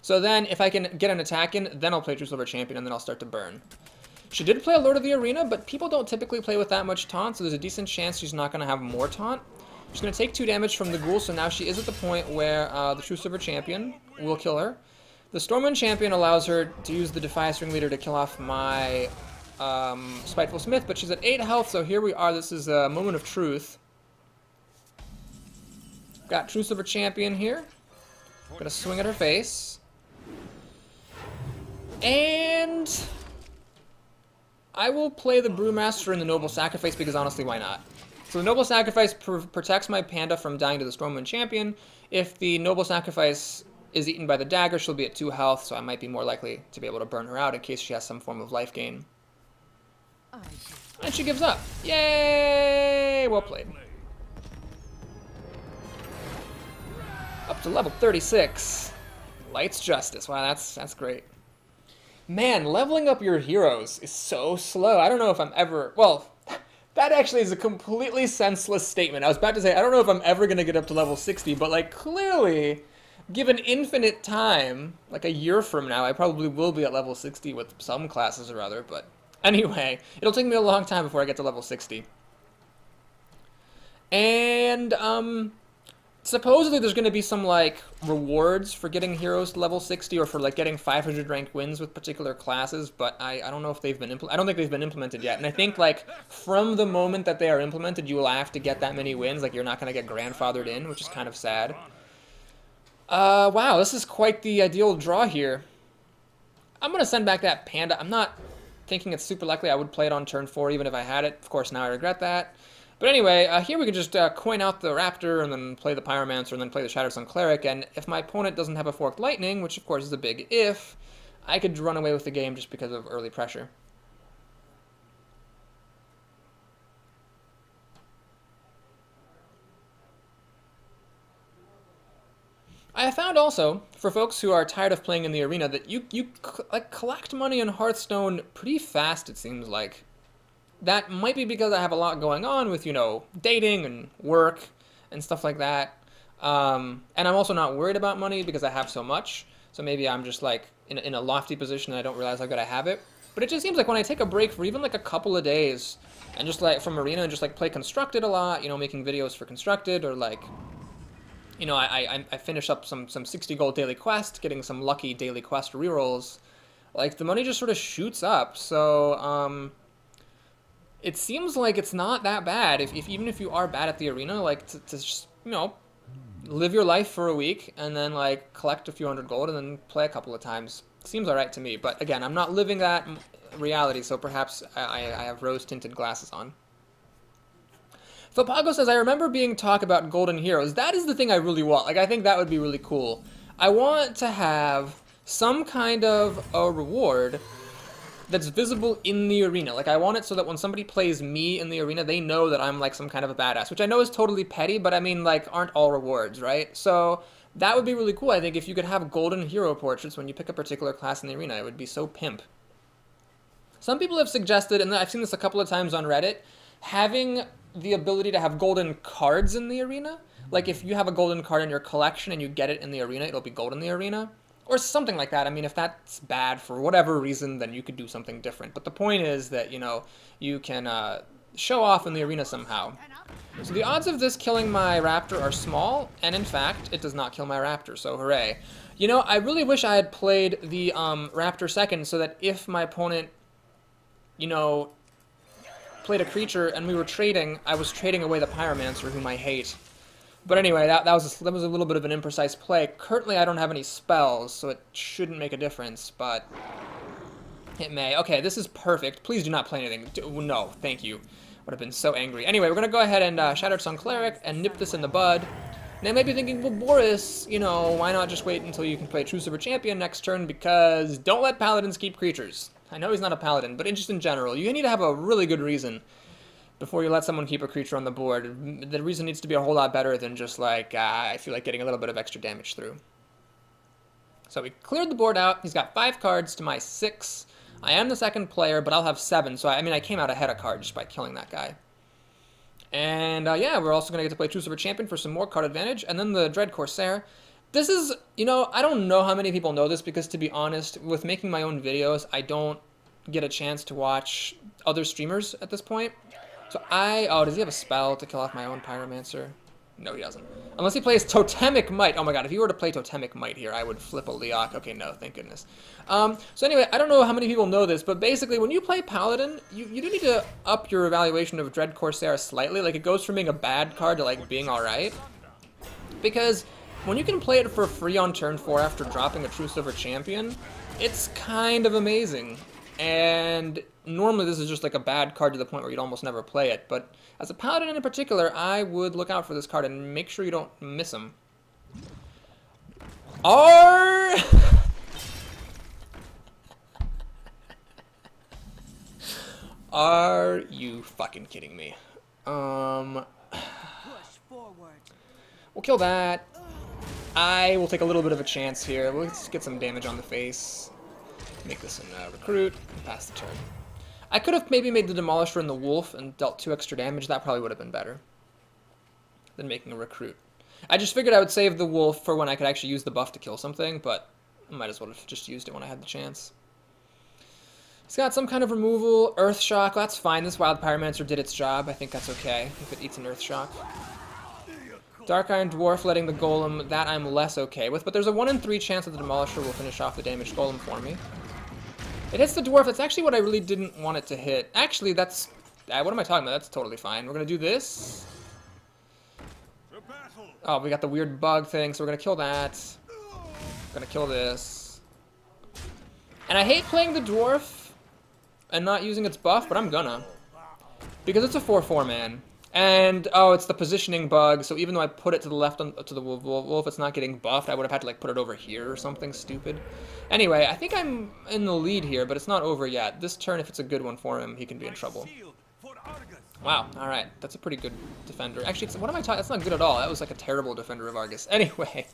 So then, if I can get an attack in, then I'll play True Silver Champion, and then I'll start to burn. She did play a Lord of the Arena, but people don't typically play with that much taunt, so there's a decent chance she's not going to have more taunt. She's going to take 2 damage from the Ghoul, so now she is at the point where the True Silver Champion will kill her. The Stormwind Champion allows her to use the Defias Ringleader to kill off my Spiteful Smith, but she's at 8 health, so here we are. This is a moment of truth. Got True Silver Champion here. Going to swing at her face. And I will play the Brewmaster and the Noble Sacrifice because honestly, why not? So the Noble Sacrifice protects my panda from dying to the Stormwind Champion. If the Noble Sacrifice is eaten by the dagger, she'll be at 2 health, so I might be more likely to be able to burn her out in case she has some form of life gain. And she gives up. Yay! Well played. Up to level 36. Light's Justice. Wow, that's great. Man, leveling up your heroes is so slow. I don't know if I'm ever... Well, that actually is a completely senseless statement. I was about to say, I don't know if I'm ever going to get up to level 60, but, like, clearly, given infinite time, like a year from now, I probably will be at level 60 with some classes or other, but anyway, it'll take me a long time before I get to level 60. And, supposedly there's going to be some, like, rewards for getting heroes to level 60 or for, like, getting 500 ranked wins with particular classes, but I don't know if they've been I don't think they've been implemented yet. And I think, like, from the moment that they are implemented, you will have to get that many wins. Like, you're not going to get grandfathered in, which is kind of sad. Wow, this is quite the ideal draw here. I'm going to send back that panda. I'm not thinking it's super likely I would play it on turn 4 even if I had it. Of course, now I regret that. But anyway, here we can just coin out the Raptor and then play the Pyromancer and then play the Shattered Cleric. And if my opponent doesn't have a Forked Lightning, which of course is a big if, I could run away with the game just because of early pressure. I have found also, for folks who are tired of playing in the arena, that you like collect money in Hearthstone pretty fast, it seems like. That might be because I have a lot going on with, you know, dating and work and stuff like that. And I'm also not worried about money because I have so much. So maybe I'm just like in a lofty position and I don't realize how good I have it. But it just seems like when I take a break for even like a couple of days and just like from arena and just like play Constructed a lot, you know, making videos for Constructed, or like, you know, I finish up some 60 gold daily quest, getting some lucky daily quest rerolls, like the money just sort of shoots up. So it seems like it's not that bad if even if you are bad at the arena, like to just, you know, live your life for a week and then like collect a few hundred gold and then play a couple of times. Seems all right to me. But again, I'm not living that reality, so perhaps I have rose-tinted glasses on. Fopago says, I remember being talk about golden heroes. That is the thing I really want. Like, I think that would be really cool. I want to have some kind of a reward that's visible in the arena. Like, I want it so that when somebody plays me in the arena, they know that I'm, like, some kind of a badass, which I know is totally petty, but I mean, like, aren't all rewards, right? So that would be really cool, I think, if you could have golden hero portraits when you pick a particular class in the arena. It would be so pimp. Some people have suggested, and I've seen this a couple of times on Reddit, having the ability to have golden cards in the arena. Like if you have a golden card in your collection and you get it in the arena, it'll be gold in the arena. Or something like that. I mean, if that's bad for whatever reason, then you could do something different. But the point is that, you know, you can show off in the arena somehow. So the odds of this killing my Raptor are small, and in fact, it does not kill my Raptor, so hooray. You know, I really wish I had played the Raptor second so that if my opponent, you know, played a creature and we were trading, I was trading away the Pyromancer, whom I hate. But anyway, that was a little bit of an imprecise play. Currently, I don't have any spells, so it shouldn't make a difference, but it may. Okay, this is perfect. Please do not play anything. No, thank you. Would have been so angry. Anyway, we're going to go ahead and Shattered Cleric and nip this in the bud. Now, you may be thinking, well, Boris, you know, why not just wait until you can play True Silver Champion next turn, because don't let Paladins keep creatures. I know he's not a Paladin, but just in general, you need to have a really good reason before you let someone keep a creature on the board. The reason needs to be a whole lot better than just like, I feel like getting a little bit of extra damage through. So we cleared the board out. He's got 5 cards to my 6. I am the second player, but I'll have 7. So, I mean, I came out ahead of card just by killing that guy. And, yeah, we're also going to get to play True Silver Champion for some more card advantage. And then the Dread Corsair. This is, you know, I don't know how many people know this because, to be honest, with making my own videos, I don't get a chance to watch other streamers at this point. So oh, does he have a spell to kill off my own Pyromancer? No, he doesn't. Unless he plays Totemic Might. Oh my god, if he were to play Totemic Might here, I would flip a Leok. Okay, no, thank goodness. So anyway, I don't know how many people know this, but basically when you play Paladin, you do need to up your evaluation of Dread Corsair slightly. Like, it goes from being a bad card to, like, being alright. Because when you can play it for free on turn 4 after dropping a True Silver Champion, it's kind of amazing. And normally this is just like a bad card to the point where you'd almost never play it, but as a Paladin in particular, I would look out for this card and make sure you don't miss him. Are you fucking kidding me? We'll kill that. I will take a little bit of a chance here. Let's get some damage on the face. Make this a recruit and pass the turn. I could have maybe made the Demolisher and the Wolf and dealt 2 extra damage. That probably would have been better than making a recruit. I just figured I would save the Wolf for when I could actually use the buff to kill something, but I might as well have just used it when I had the chance. It's got some kind of removal. Earth Shock, that's fine. This Wild Pyromancer did its job. I think that's okay if it eats an Earth Shock. Dark Iron Dwarf letting the Golem, that I'm less okay with, but there's a 1 in 3 chance that the Demolisher will finish off the damaged Golem for me. It hits the Dwarf. That's actually what I really didn't want it to hit. Actually, that's... what am I talking about? That's totally fine. We're going to do this. Oh, we got the weird bug thing, so we're going to kill that. We're going to kill this. And I hate playing the Dwarf and not using its buff, but I'm gonna. Because it's a 4/4 man. And, oh, it's the positioning bug, so even though I put it to the left to the wolf, it's not getting buffed. I would have had to, like, put it over here or something stupid. Anyway, I think I'm in the lead here, but it's not over yet. This turn, if it's a good one for him, he can be in trouble. Wow, alright. That's a pretty good defender. Actually, what am I talking? That's not good at all. That was, like, a terrible defender of Argus. Anyway.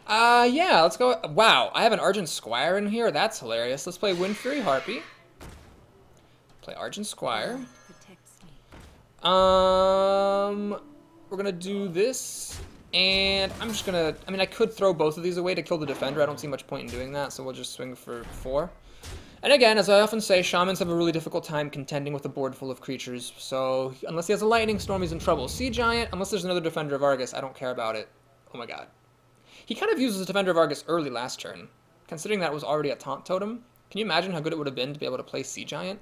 Yeah, let's go. Wow, I have an Argent Squire in here? That's hilarious. Let's play Wind Fury Harpy. Play Argent Squire. We're gonna do this, and I'm just gonna, I mean, I could throw both of these away to kill the defender. I don't see much point in doing that, so we'll just swing for 4. And again, as I often say, shamans have a really difficult time contending with a board full of creatures, so unless he has a lightning storm, he's in trouble. Sea Giant, unless there's another defender of Argus, I don't care about it. Oh my god. He kind of uses a defender of Argus early last turn, considering that was already a taunt totem. Can you imagine how good it would have been to be able to play Sea Giant?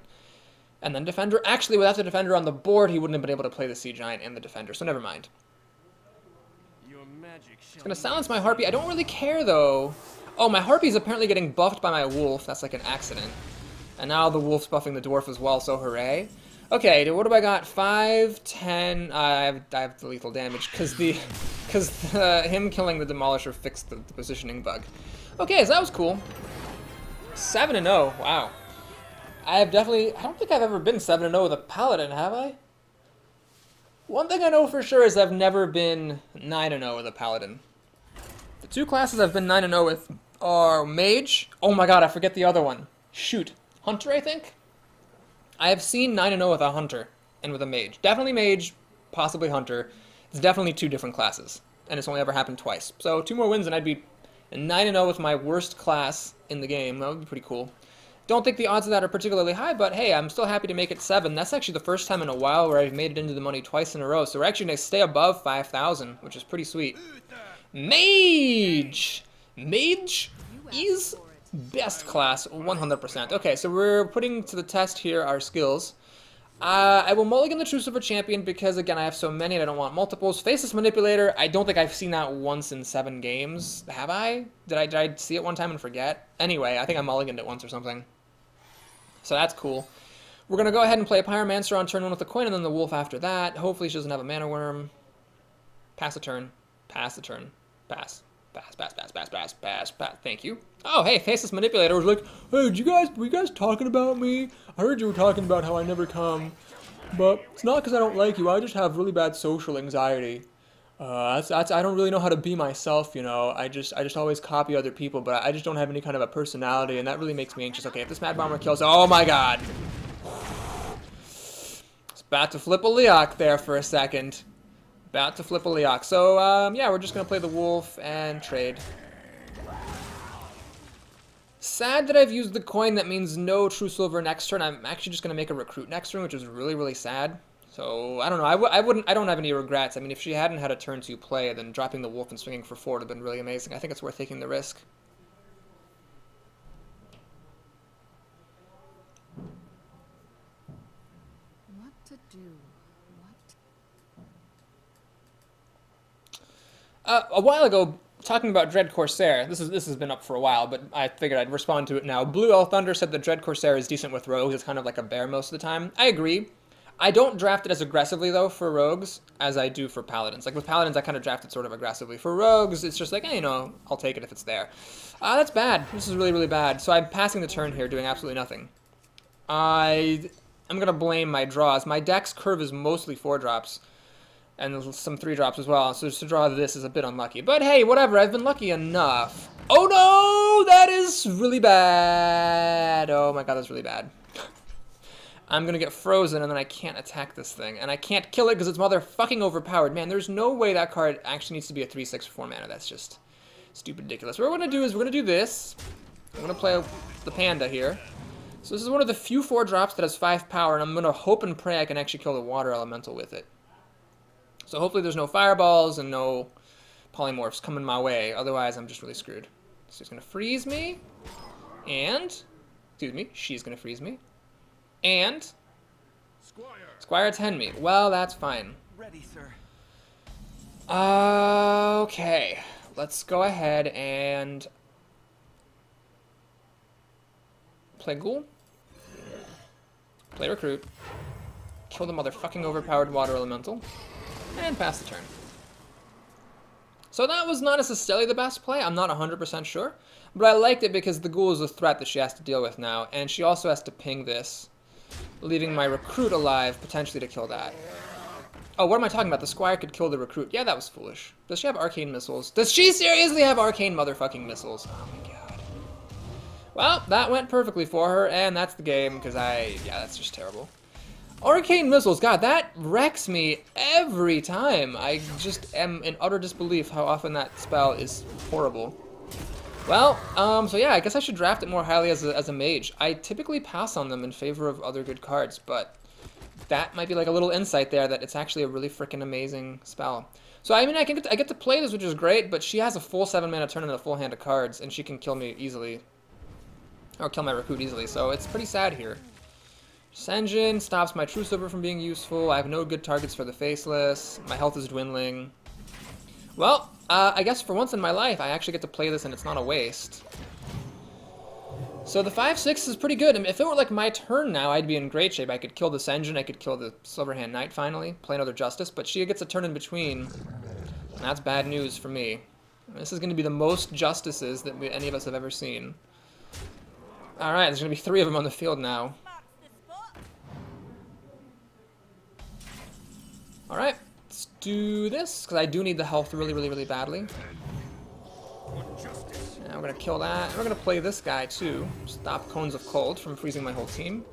And then Defender. Actually, without the Defender on the board, he wouldn't have been able to play the Sea Giant and the Defender, so never mind. It's going to silence my Harpy. I don't really care, though. Oh, my Harpy's apparently getting buffed by my Wolf. That's like an accident. And now the Wolf's buffing the Dwarf as well, so hooray. Okay, what do I got? 5, 10... I have the lethal damage, because him killing the Demolisher fixed the positioning bug. Okay, so that was cool. 7-0, wow. I don't think I've ever been 7-0 with a Paladin, have I? One thing I know for sure is I've never been 9-0 with a Paladin. The 2 classes I've been 9-0 with are Mage. Oh my god, I forget the other one. Shoot. Hunter, I think? I have seen 9-0 with a Hunter and with a Mage. Definitely Mage, possibly Hunter. It's definitely 2 different classes, and it's only ever happened twice. So 2 more wins and I'd be 9-0 with my worst class in the game. That would be pretty cool. Don't think the odds of that are particularly high, but hey, I'm still happy to make it 7. That's actually the first time in a while where I've made it into the money twice in a row, so we're actually going to stay above 5,000, which is pretty sweet. Mage! Mage is best class, 100%. Okay, so we're putting to the test here our skills. I will mulligan the Truce of a Champion because, again, I have so many and I don't want multiples. Faceless Manipulator, I don't think I've seen that once in 7 games. Have I? Did I see it one time and forget? Anyway, I think I mulliganed it once or something. So that's cool. We're going to go ahead and play a Pyromancer on turn 1 with the coin, and then the Wolf after that. Hopefully she doesn't have a Mana Worm. Pass the turn. Pass the turn. Pass. Pass, pass, pass, pass, pass, pass, pass. Thank you. Oh, hey, Faceless Manipulator was like, hey, were you guys talking about me? I heard you were talking about how I never come. But it's not because I don't like you. I just have really bad social anxiety. I don't really know how to be myself, you know. I just always copy other people, but I just don't have any kind of a personality, and that really makes me anxious. Okay, if this Mad Bomber kills... Oh, my God. It's about to flip a Leok there for a second. About to flip a Leok. So, yeah, we're just going to play the Wolf and trade. Sad that I've used the coin. That means no True Silver next turn. I'm actually just going to make a Recruit next turn, which is really, really sad. So, I don't know. I don't have any regrets. I mean, if she hadn't had a turn 2 play, then dropping the Wolf and swinging for 4 would have been really amazing. I think it's worth taking the risk. What to do? A while ago, talking about Dread Corsair, this has been up for a while, but I figured I'd respond to it now. Blue Elf Thunder said that Dread Corsair is decent with rogues. It's kind of like a bear most of the time. I agree. I don't draft it as aggressively, though, for rogues as I do for paladins. Like, with paladins, I kind of draft it sort of aggressively. For rogues, it's just like, hey, you know, I'll take it if it's there. That's bad. This is really, really bad. So I'm passing the turn here, doing absolutely nothing. I'm going to blame my draws. My deck's curve is mostly 4-drops. And some 3-drops as well, so just to draw this is a bit unlucky. But hey, whatever, I've been lucky enough. Oh no! That is really bad! Oh my god, that's really bad. I'm gonna get frozen and then I can't attack this thing. And I can't kill it because it's motherfucking overpowered. Man, there's no way that card actually needs to be a 3/6 4 mana. That's just stupid ridiculous. What we're gonna do is we're gonna do this. I'm gonna play the panda here. So this is one of the few 4-drops that has 5 power, and I'm gonna hope and pray I can actually kill the water elemental with it. So hopefully there's no fireballs and no polymorphs coming my way. Otherwise, I'm just really screwed. So he's going to freeze me. And, excuse me, she's going to freeze me. And, Squire 10 me. Well, that's fine. Ready, sir. Okay. Let's go ahead and play Ghoul. Play Recruit. Kill the motherfucking overpowered Water Elemental. And pass the turn. So that was not necessarily the best play. I'm not 100% sure. But I liked it because the ghoul is a threat that she has to deal with now. And she also has to ping this, leaving my Recruit alive, potentially to kill that. Oh, what am I talking about? The Squire could kill the Recruit. Yeah, that was foolish. Does she have arcane missiles? Does she seriously have arcane motherfucking missiles? Oh my god. Well, that went perfectly for her, and that's the game, because yeah, that's just terrible. Arcane missiles, god, that wrecks me every time. I just am in utter disbelief how often that spell is horrible. Well, so yeah, I guess I should draft it more highly as a mage. I typically pass on them in favor of other good cards, but that might be like a little insight there that it's actually a really freaking amazing spell. So I mean, I get to play this, which is great, but she has a full 7-mana turn and a full hand of cards, and she can kill me easily. Or kill my Recruit easily, so it's pretty sad here. Senjin stops my True Silver from being useful. I have no good targets for the Faceless. My health is dwindling. Well, I guess for once in my life, I actually get to play this and it's not a waste. So the 5/6 is pretty good. I mean, if it were like my turn now, I'd be in great shape. I could kill the Senjin, I could kill the Silverhand Knight finally, play another Justice, but she gets a turn in between. And that's bad news for me. This is going to be the most Justices that any of us have ever seen. Alright, there's going to be 3 of them on the field now. Alright, let's do this, because I do need the health really, really, really badly. And we're going to kill that. And we're going to play this guy, too. Stop Cones of Cold from freezing my whole team.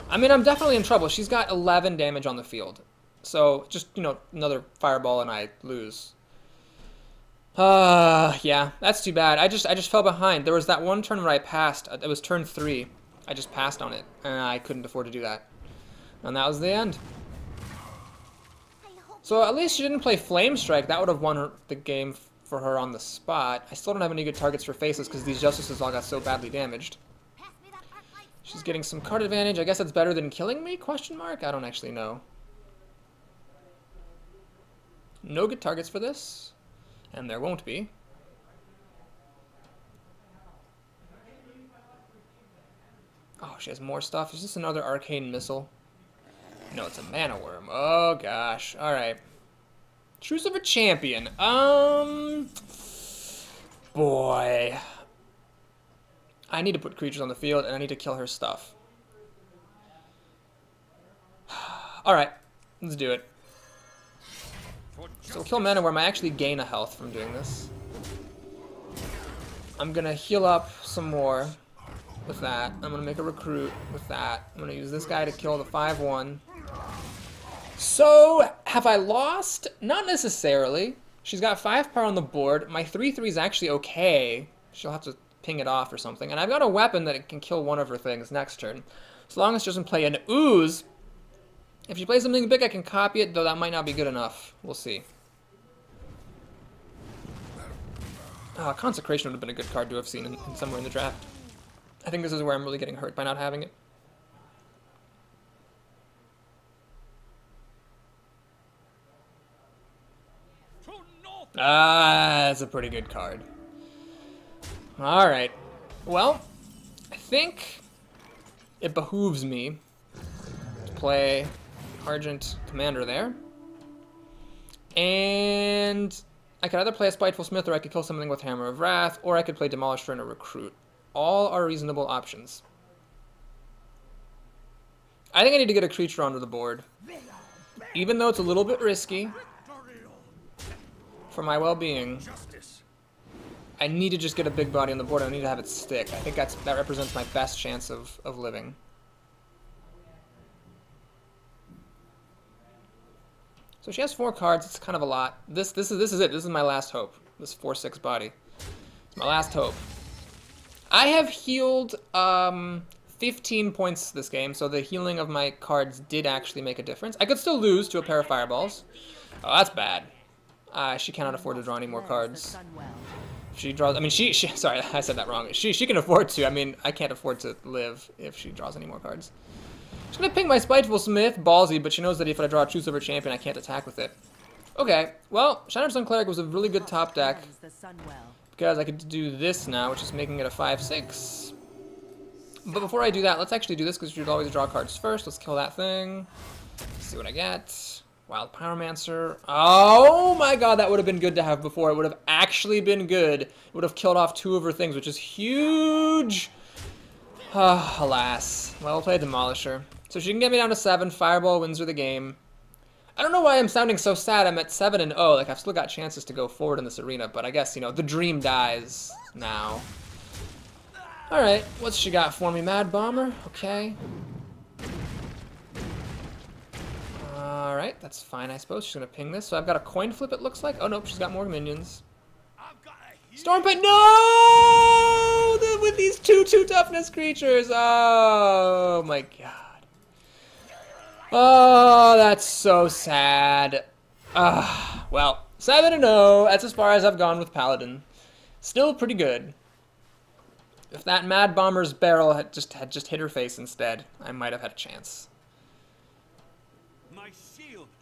I mean, I'm definitely in trouble. She's got 11 damage on the field. So, just, you know, another Fireball and I lose. Yeah, that's too bad. I just fell behind. There was that one turn where I passed. It was turn 3. I just passed on it, and I couldn't afford to do that. And that was the end. So at least she didn't play Flame Strike. That would have won the game for her on the spot. I still don't have any good targets for Faces because these Justices all got so badly damaged. She's getting some card advantage. I guess that's better than killing me? Question mark? I don't actually know. No good targets for this. And there won't be. Oh, she has more stuff. Is this another Arcane Missile? No, it's a Mana Worm. Oh, gosh. Alright. Truce of a Champion. Boy. I need to put creatures on the field, and I need to kill her stuff. Alright. Let's do it. So we'll kill Mana Worm. I actually gain a health from doing this. I'm gonna heal up some more with that. I'm gonna make a Recruit with that. I'm gonna use this guy to kill the 5/1. So, have I lost? Not necessarily. She's got 5 power on the board. My 3/3 is actually okay. She'll have to ping it off or something. And I've got a weapon that can kill one of her things next turn. As long as she doesn't play an Ooze. If she plays something big, I can copy it, though that might not be good enough. We'll see. Consecration would have been a good card to have seen in somewhere in the draft. I think this is where I'm really getting hurt by not having it. That's a pretty good card. Alright. Well, I think it behooves me to play Argent Commander there. And I could either play a Spiteful Smith, or I could kill something with Hammer of Wrath, or I could play Demolisher and a Recruit. All are reasonable options. I think I need to get a creature onto the board. Even though it's a little bit risky for my well-being, I need to just get a big body on the board. I need to have it stick. I think that represents my best chance of living. So she has 4 cards. It's kind of a lot. This is it. This is my last hope. This 4/6 body. It's my last hope. I have healed 15 points this game, so the healing of my cards did actually make a difference. I could still lose to a pair of Fireballs. Oh, that's bad. She cannot afford to draw any more cards. She draws. I mean, sorry, I said that wrong. She can afford to. I mean, I can't afford to live if she draws any more cards. She's gonna ping my Spiteful Smith, ballsy, but she knows that if I draw a True Silver Champion, I can't attack with it. Okay, well, Shattered Sun Cleric was a really good top deck because I could do this now, which is making it a 5/6. But before I do that, let's actually do this because you should always draw cards first. Let's kill that thing. See what I get. Wild Pyromancer. Oh my god, that would have been good to have before. It would have actually been good. It would have killed off 2 of her things, which is huge. Alas. Well, we'll play Demolisher. So she can get me down to 7. Fireball wins her the game. I don't know why I'm sounding so sad. I'm at 7-0. Like, I've still got chances to go forward in this arena, but I guess, you know, the dream dies now. Alright, what's she got for me? Mad Bomber? Okay. Alright, that's fine, I suppose. She's gonna ping this. So I've got a coin flip, it looks like. Oh, nope, she's got more minions. Stormpit, no! With these 2/2 toughness creatures. Oh, my god. Oh, that's so sad. Well, 7-0. That's as far as I've gone with Paladin. Still pretty good. If that Mad Bomber's barrel had just hit her face instead, I might have had a chance.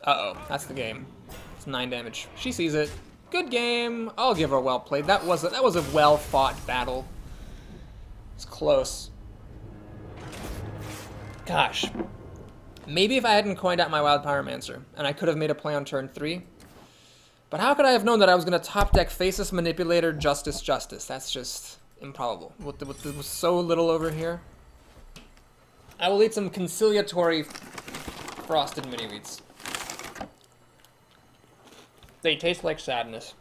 Uh-oh, that's the game. It's 9 damage. She sees it. Good game. I'll give her well played. That was a well-fought battle. It's close. Gosh. Maybe if I hadn't coined out my Wild Pyromancer, and I could have made a play on turn 3. But how could I have known that I was going to top deck Faceless Manipulator, Justice, Justice? That's just improbable. With so little over here. I will eat some conciliatory frosted mini-wheats. They taste like sadness.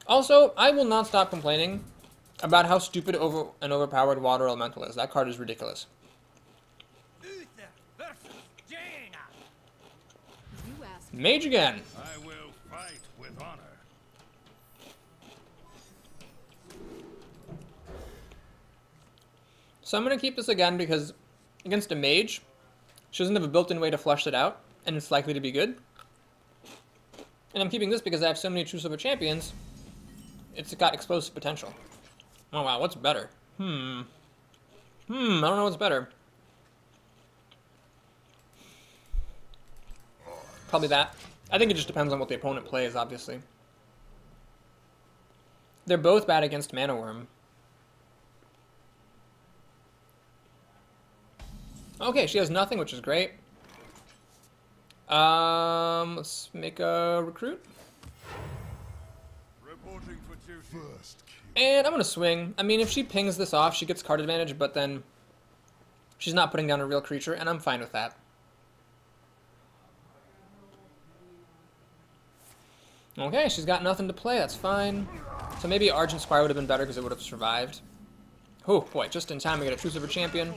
Also, I will not stop complaining about how stupid and overpowered Water Elemental is. That card is ridiculous. Mage again. I will fight with honor. So I'm going to keep this again because against a mage, she doesn't have a built-in way to flush it out, and it's likely to be good. And I'm keeping this because I have so many True Silver Champions, it's got explosive potential. Oh wow, what's better? I don't know what's better. Probably that. I think it just depends on what the opponent plays, obviously. They're both bad against Mana Worm. Okay, she has nothing, which is great. Let's make a recruit. Reporting for duty. And I'm gonna swing. I mean, if she pings this off, she gets card advantage, but then she's not putting down a real creature, and I'm fine with that. Okay, she's got nothing to play, that's fine. So maybe Argent Squire would have been better because it would have survived. Oh boy, just in time we get a True Silver Champion.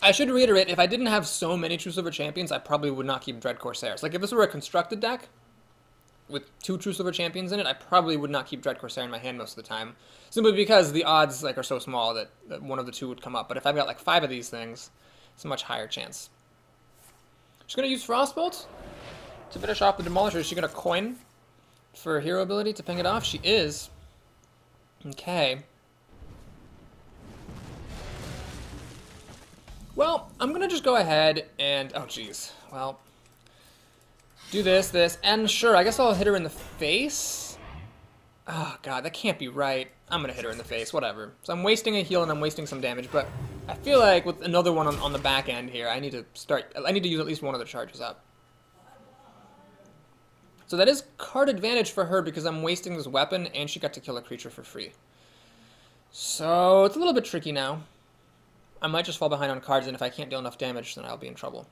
I should reiterate, if I didn't have so many True Silver Champions, I probably would not keep Dread Corsairs. Like, if this were a constructed deck with 2 True Silver Champions in it, I probably would not keep Dread Corsair in my hand most of the time. Simply because the odds like are so small that one of the 2 would come up. But if I've got like 5 of these things, it's a much higher chance. She's going to use Frostbolt to finish off the Demolisher. Is she going to coin for hero ability to ping it off? She is. Okay. Well, I'm going to just go ahead and... Oh, jeez. Well, do this, and sure, I guess I'll hit her in the face. Oh, God, that can't be right. I'm going to hit her in the face, whatever. So I'm wasting a heal and I'm wasting some damage, but I feel like with another one on the back end here, I need to use at least one of the charges up. So that is card advantage for her because I'm wasting this weapon and she got to kill a creature for free. So it's a little bit tricky now. I might just fall behind on cards, and if I can't deal enough damage, then I'll be in trouble.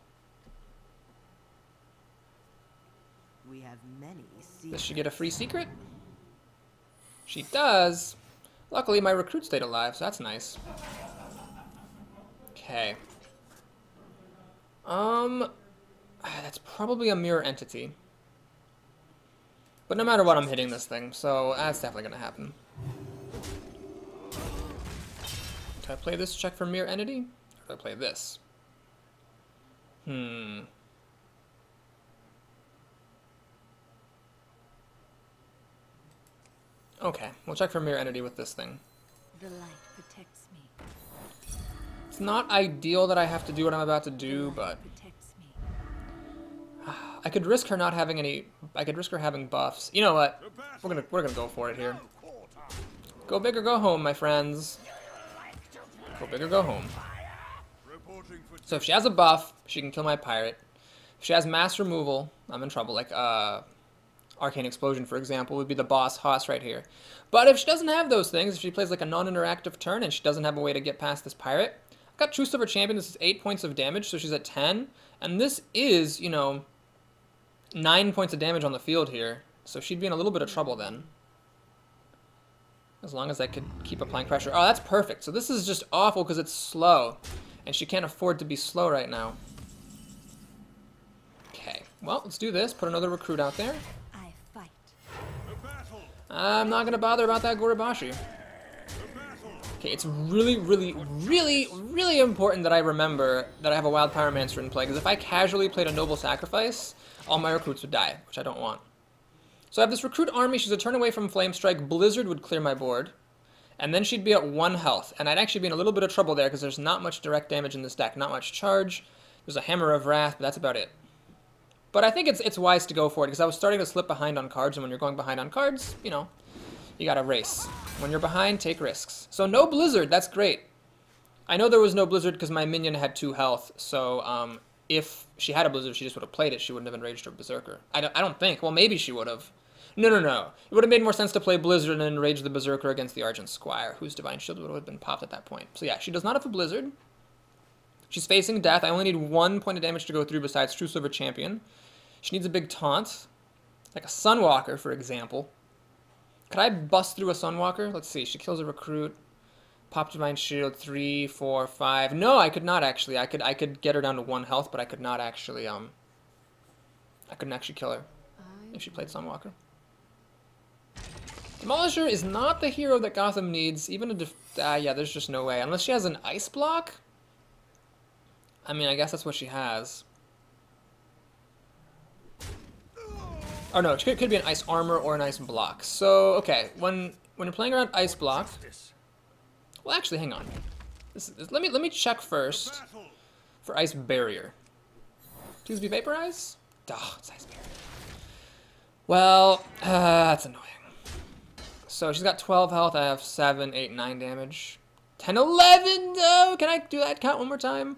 We have many secrets. Does she get a free secret? She does. Luckily, my recruit stayed alive, so that's nice. Okay. That's probably a mirror entity. But no matter what, I'm hitting this thing, so that's definitely gonna happen. Do I play this check for mirror entity? Or do I play this? Okay, we'll check for mirror entity with this thing. The light protects me. It's not ideal that I have to do what I'm about to do, but Protects me. I could risk her not having any. I could risk her having buffs. You know what? We're gonna go for it here. Go big or go home, my friends. Go big or go home. Reporting for So if she has a buff, she can kill my pirate. If she has mass removal, I'm in trouble. Like, Arcane Explosion, for example, would be the boss Haas right here. But if she doesn't have those things, if she plays like a non-interactive turn and she doesn't have a way to get past this pirate, I've got True Silver Champion. This is 8 points of damage, so she's at 10. And this is, you know, 9 points of damage on the field here. So she'd be in a little bit of trouble then. As long as I could keep applying pressure. Oh, that's perfect. So this is just awful because it's slow. And she can't afford to be slow right now. Okay, well, let's do this. Put another recruit out there. I fight. the battle. I'm not going to bother about that Gorobashi. Okay, it's really, really, really, really important that I remember that I have a Wild Pyromancer in play. Because if I casually played a Noble Sacrifice, all my recruits would die, which I don't want. So I have this recruit army. She's a turn away from Flame Strike. Blizzard would clear my board. And then she'd be at 1 health. And I'd actually be in a little bit of trouble there because there's not much direct damage in this deck. Not much charge. There's a Hammer of Wrath, but that's about it. But I think it's wise to go for it because I was starting to slip behind on cards. And when you're going behind on cards, you know, you got to race. When you're behind, take risks. So no Blizzard. That's great. I know there was no Blizzard because my minion had 2 health. So if she had a Blizzard, she just would have played it. She wouldn't have enraged her Berserker. I don't think. Well, maybe she would have. No. It would have made more sense to play Blizzard and enrage the Berserker against the Argent Squire, whose Divine Shield would have been popped at that point. So yeah, she does not have a Blizzard. She's facing death. I only need 1 point of damage to go through besides True Silver Champion. She needs a big taunt, like a Sunwalker, for example. Could I bust through a Sunwalker? Let's see. She kills a recruit. Pop Divine Shield, 3, 4, 5. No, I could not actually. I could get her down to 1 health, but I could not actually, I couldn't actually kill her if she played Sunwalker. Demolisher is not the hero that Gotham needs. Even yeah, there's just no way. Unless she has an ice block? I mean, I guess that's what she has. Oh no, it could be an ice armor or an ice block. So, okay, when you're playing around ice block... Well, actually, hang on. Let me check first for ice barrier. Choose to be vaporize? Oh, it's ice barrier. Well, that's annoying. So she's got 12 health. I have 7, 8, 9 damage. 10, 11. No, can I do that count one more time?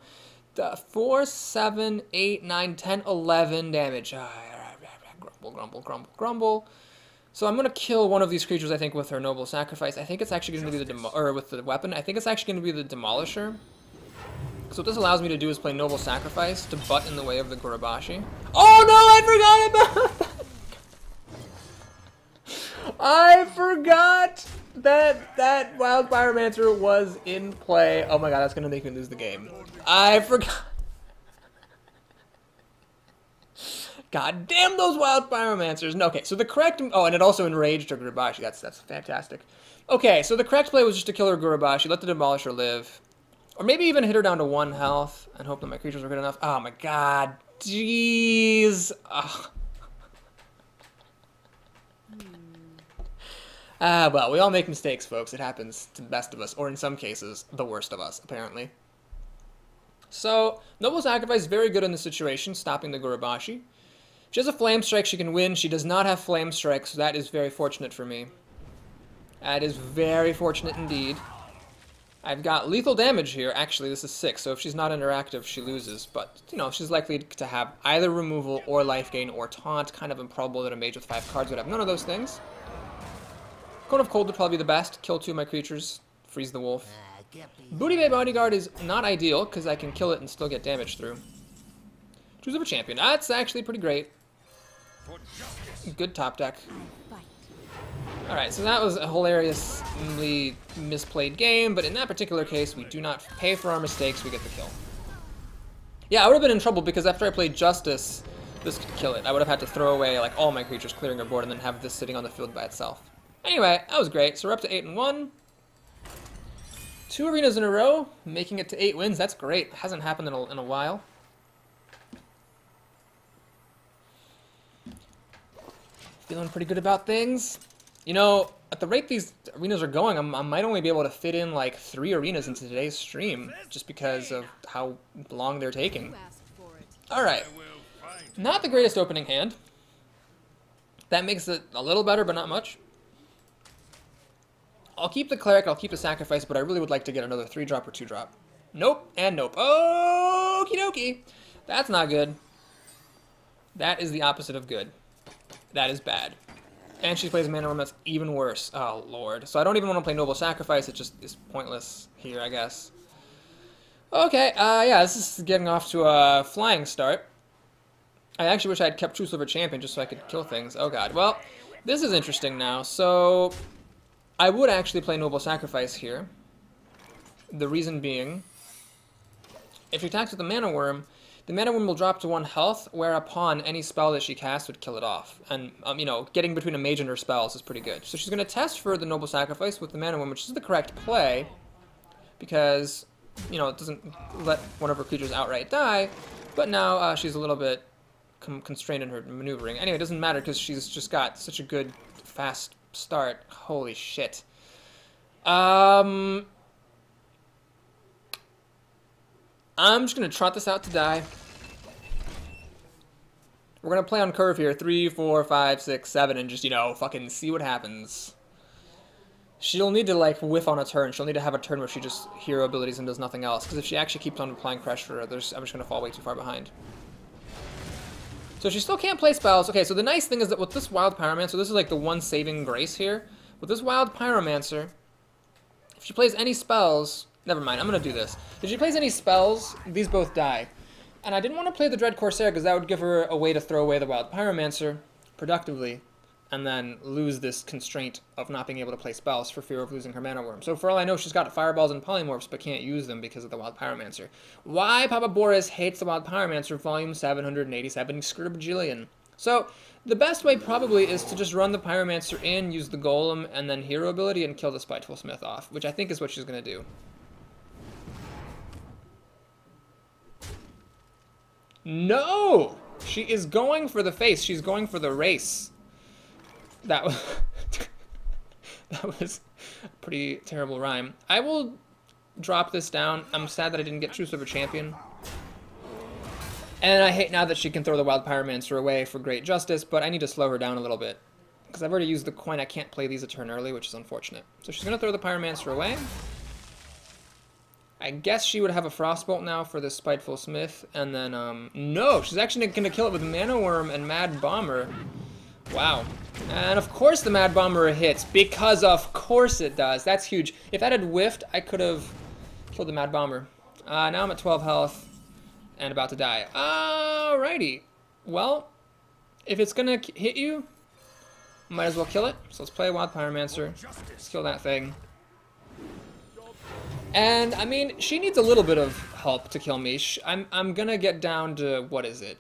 4, 7, 8, 9, 10, 11 damage. Grumble, grumble, grumble, grumble. So I'm gonna kill one of these creatures, I think, with her Noble Sacrifice. I think it's actually gonna be the with the weapon. I think it's actually gonna be the Demolisher. So what this allows me to do is play Noble Sacrifice to butt in the way of the Gorobashi. Oh no, I forgot about that! I forgot that Wild Pyromancer was in play. Oh my god, that's gonna make me lose the game. I forgot. God damn those Wild Pyromancers. No, okay, so the correct... Oh, and it also enraged her Gorobashi. That's fantastic. Okay, so the correct play was just to kill her Gorobashi, let the Demolisher live. Or maybe even hit her down to 1 health and hope that my creatures were good enough. Oh my god. Jeez. Well, we all make mistakes, folks. It happens to the best of us, or in some cases, the worst of us, apparently. So, Noble Sacrifice is very good in this situation, stopping the Gorobashi. She has a Flame Strike, she can win. She does not have Flame Strike, so that is very fortunate for me. That is very fortunate indeed. I've got lethal damage here. Actually, this is 6, so if she's not interactive, she loses. But, you know, she's likely to have either removal or life gain or taunt. Kind of improbable that a mage with 5 cards would have none of those things. Cone of Cold would probably be the best. Kill 2 of my creatures. Freeze the wolf. Booty Bay Bodyguard is not ideal, because I can kill it and still get damage through. Choose of a champion. That's actually pretty great. Good top deck. Alright, so that was a hilariously misplayed game, but in that particular case, we do not pay for our mistakes, we get the kill. Yeah, I would have been in trouble, because after I played Justice, this could kill it. I would have had to throw away like all my creatures clearing our board and then have this sitting on the field by itself. Anyway, that was great. So we're up to 8-1. 2 arenas in a row, making it to 8 wins. That's great. It hasn't happened in a while. Feeling pretty good about things. You know, at the rate these arenas are going, I might only be able to fit in like 3 arenas into today's stream, just because of how long they're taking. Alright. Not the greatest opening hand. That makes it a little better, but not much. I'll keep the Cleric, I'll keep the Sacrifice, but I really would like to get another 3-drop or 2-drop. Nope, and nope. Okie dokie. That's not good. That is the opposite of good. That is bad. And she plays a Mana Worm that's even worse. Oh, Lord. So I don't even want to play Noble Sacrifice. It just is pointless here, I guess. Okay, yeah, this is getting off to a flying start. I actually wish I had kept True Silver Champion just so I could kill things. Oh, God. Well, this is interesting now. So I would actually play Noble Sacrifice here. The reason being, if she attacks with the Mana Worm, the Mana Worm will drop to 1 health, whereupon any spell that she casts would kill it off. And, you know, getting between a mage and her spells is pretty good. So she's going to test for the Noble Sacrifice with the Mana Worm, which is the correct play, because, you know, it doesn't let one of her creatures outright die, but now she's a little bit constrained in her maneuvering. Anyway, it doesn't matter because she's just got such a good, fast start. Holy shit. I'm just going to trot this out to die. We're going to play on curve here. 3, 4, 5, 6, 7, and just, you know, fucking see what happens. She'll need to, like, whiff on a turn. She'll need to have a turn where she just hero abilities and does nothing else. Because if she actually keeps on applying pressure, I'm just going to fall way too far behind. So she still can't play spells. Okay, so the nice thing is that with this Wild Pyromancer, this is like the one saving grace here. With this Wild Pyromancer, if she plays any spells... Never mind, I'm going to do this. If she plays any spells, these both die. And I didn't want to play the Dread Corsair because that would give her a way to throw away the Wild Pyromancer productively and then lose this constraint of not being able to play spells for fear of losing her Mana Worm. So for all I know, she's got Fireballs and Polymorphs but can't use them because of the Wild Pyromancer. Why Papa Boris hates the Wild Pyromancer, volume 787, Scribajillion. So the best way probably is to just run the Pyromancer in, use the Golem, and then hero ability and kill the Spiteful Smith off, which I think is what she's going to do. No! She is going for the face. She's going for the race. That was... that was a pretty terrible rhyme. I will drop this down. I'm sad that I didn't get True Silver Champion. And I hate now that she can throw the Wild Pyromancer away for great justice, but I need to slow her down a little bit. Because I've already used the coin, I can't play these a turn early, which is unfortunate. So she's going to throw the Pyromancer away. I guess she would have a Frostbolt now for this Spiteful Smith, and then, no! She's actually going to kill it with Mana Worm and Mad Bomber. Wow. And of course the Mad Bomber hits, because of course it does. That's huge. If that had whiffed, I could have killed the Mad Bomber. Now I'm at 12 health, and about to die. Alrighty. Well, if it's going to hit you, might as well kill it. So let's play Wild Pyromancer. Let's kill that thing. And, I mean, she needs a little bit of help to kill me. I'm gonna get down to, what is it?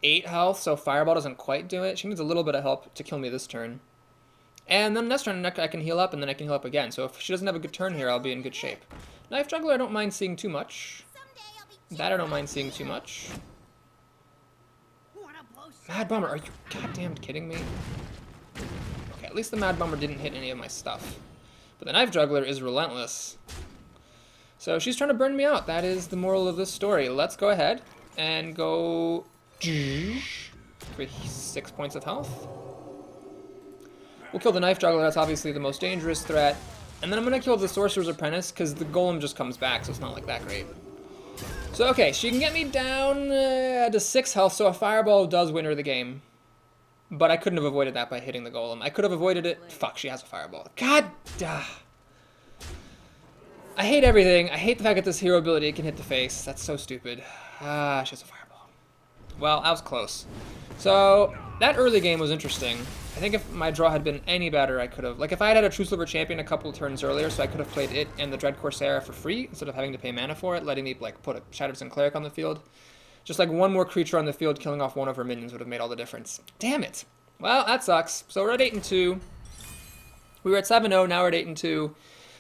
8 health, so Fireball doesn't quite do it. She needs a little bit of help to kill me this turn. And then next turn I can heal up, and then I can heal up again. So if she doesn't have a good turn here, I'll be in good shape. Knife Juggler I don't mind seeing too much. That I don't mind seeing too much. Mad Bomber, are you goddamn kidding me? Okay, at least the Mad Bomber didn't hit any of my stuff. But the Knife Juggler is relentless. So she's trying to burn me out. That is the moral of this story. Let's go ahead and go for 6 points of health. We'll kill the Knife Juggler. That's obviously the most dangerous threat. And then I'm going to kill the Sorcerer's Apprentice because the Golem just comes back, so it's not like that great. So, okay, she can get me down to 6 health, so a Fireball does win her the game. But I couldn't have avoided that by hitting the Golem. I could have avoided it. Fuck, she has a Fireball. God! I hate everything. I hate the fact that this hero ability can hit the face. That's so stupid. She has a Fireball. Well, I was close. So, that early game was interesting. I think if my draw had been any better, I could have... Like, if I had a True Silver Champion a couple of turns earlier, so I could have played it and the Dread Corsair for free, instead of having to pay mana for it, letting me, like, put a Shattered Sun Cleric on the field. Just like one more creature on the field killing off one of her minions would have made all the difference. Damn it. Well, that sucks. So we're at 8-2. We were at 7-0, now we're at 8-2.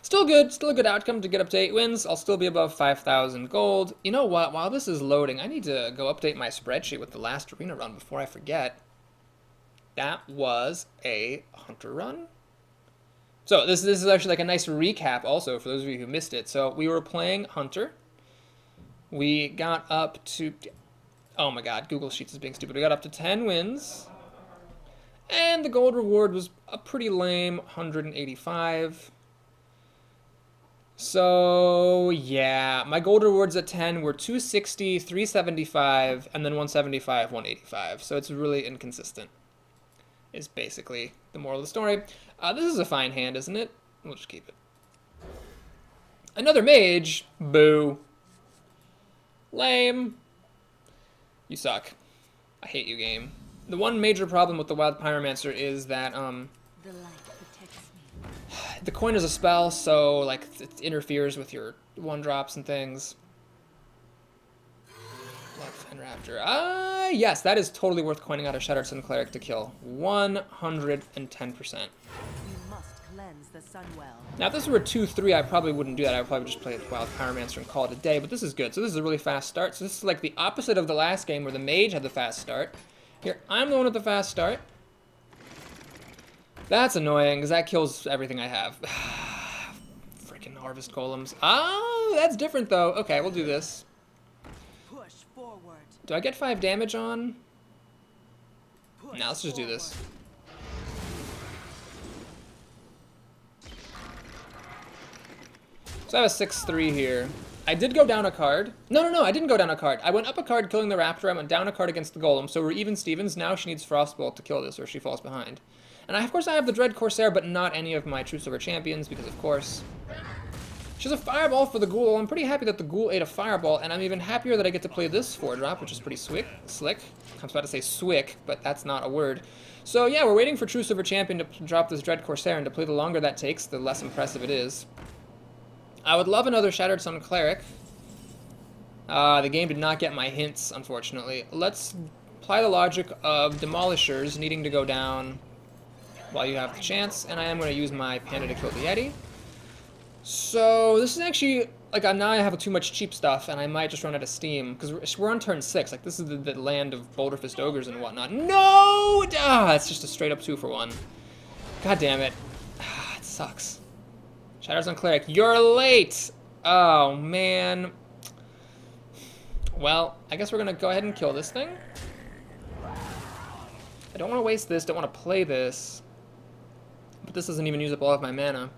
Still good. Still a good outcome to get up to 8 wins. I'll still be above 5,000 gold. You know what? While this is loading, I need to go update my spreadsheet with the last arena run before I forget. That was a Hunter run. So this is actually like a nice recap also for those of you who missed it. So we were playing Hunter. We got up to... Oh my god, Google Sheets is being stupid. We got up to 10 wins. And the gold reward was a pretty lame 185. So, yeah, my gold rewards at 10 were 260, 375, and then 175, 185. So it's really inconsistent, is basically the moral of the story. This is a fine hand, isn't it? We'll just keep it. Another mage. Boo. Lame. You suck. I hate you, game. The one major problem with the Wild Pyromancer is that, The light protects me. the coin is a spell, so, like, it interferes with your 1-drops and things. Bloodfen Raptor. Yes, that is totally worth coining out a Shattered Sun Cleric to kill. 110%. You must cleanse the Sunwell. Now, if this were 2-3, I probably wouldn't do that. I would probably just play Wild Pyromancer and call it a day, but this is good. So this is a really fast start. So this is like the opposite of the last game where the mage had the fast start. Here, I'm the one with the fast start. That's annoying, because that kills everything I have. Freaking Harvest Golems. Oh, that's different, though. Okay, we'll do this. Push forward. Do I get 5 damage on? Push Now let's just do this. So I have a 6-3 here. I did go down a card. No, I didn't go down a card. I went up a card killing the Raptor. I went down a card against the Golem. So we're even Stevens. Now she needs Frostbolt to kill this or she falls behind. And of course I have the Dread Corsair, but not any of my True Silver champions because of course. She has a Fireball for the Ghoul. I'm pretty happy that the Ghoul ate a Fireball, and I'm even happier that I get to play this 4-drop, which is pretty slick. I was about to say swick, but that's not a word. So yeah, we're waiting for True Silver Champion to drop this Dread Corsair, and to play the longer that takes, the less impressive it is. I would love another Shattered Sun Cleric. The game did not get my hints, unfortunately. Let's apply the logic of Demolishers needing to go down while you have the chance, and I am going to use my Panda to kill the Yeti. So this is actually, like, now I have too much cheap stuff, and I might just run out of steam, because we're on turn 6. Like, this is the land of Boulder Fist Ogres and whatnot. No! It's just a straight up 2-for-1. God damn it. It sucks. Shattered Sun Cleric, you're late! Oh, man. Well, I guess we're going to go ahead and kill this thing. I don't want to waste this, don't want to play this. But this doesn't even use up all of my mana.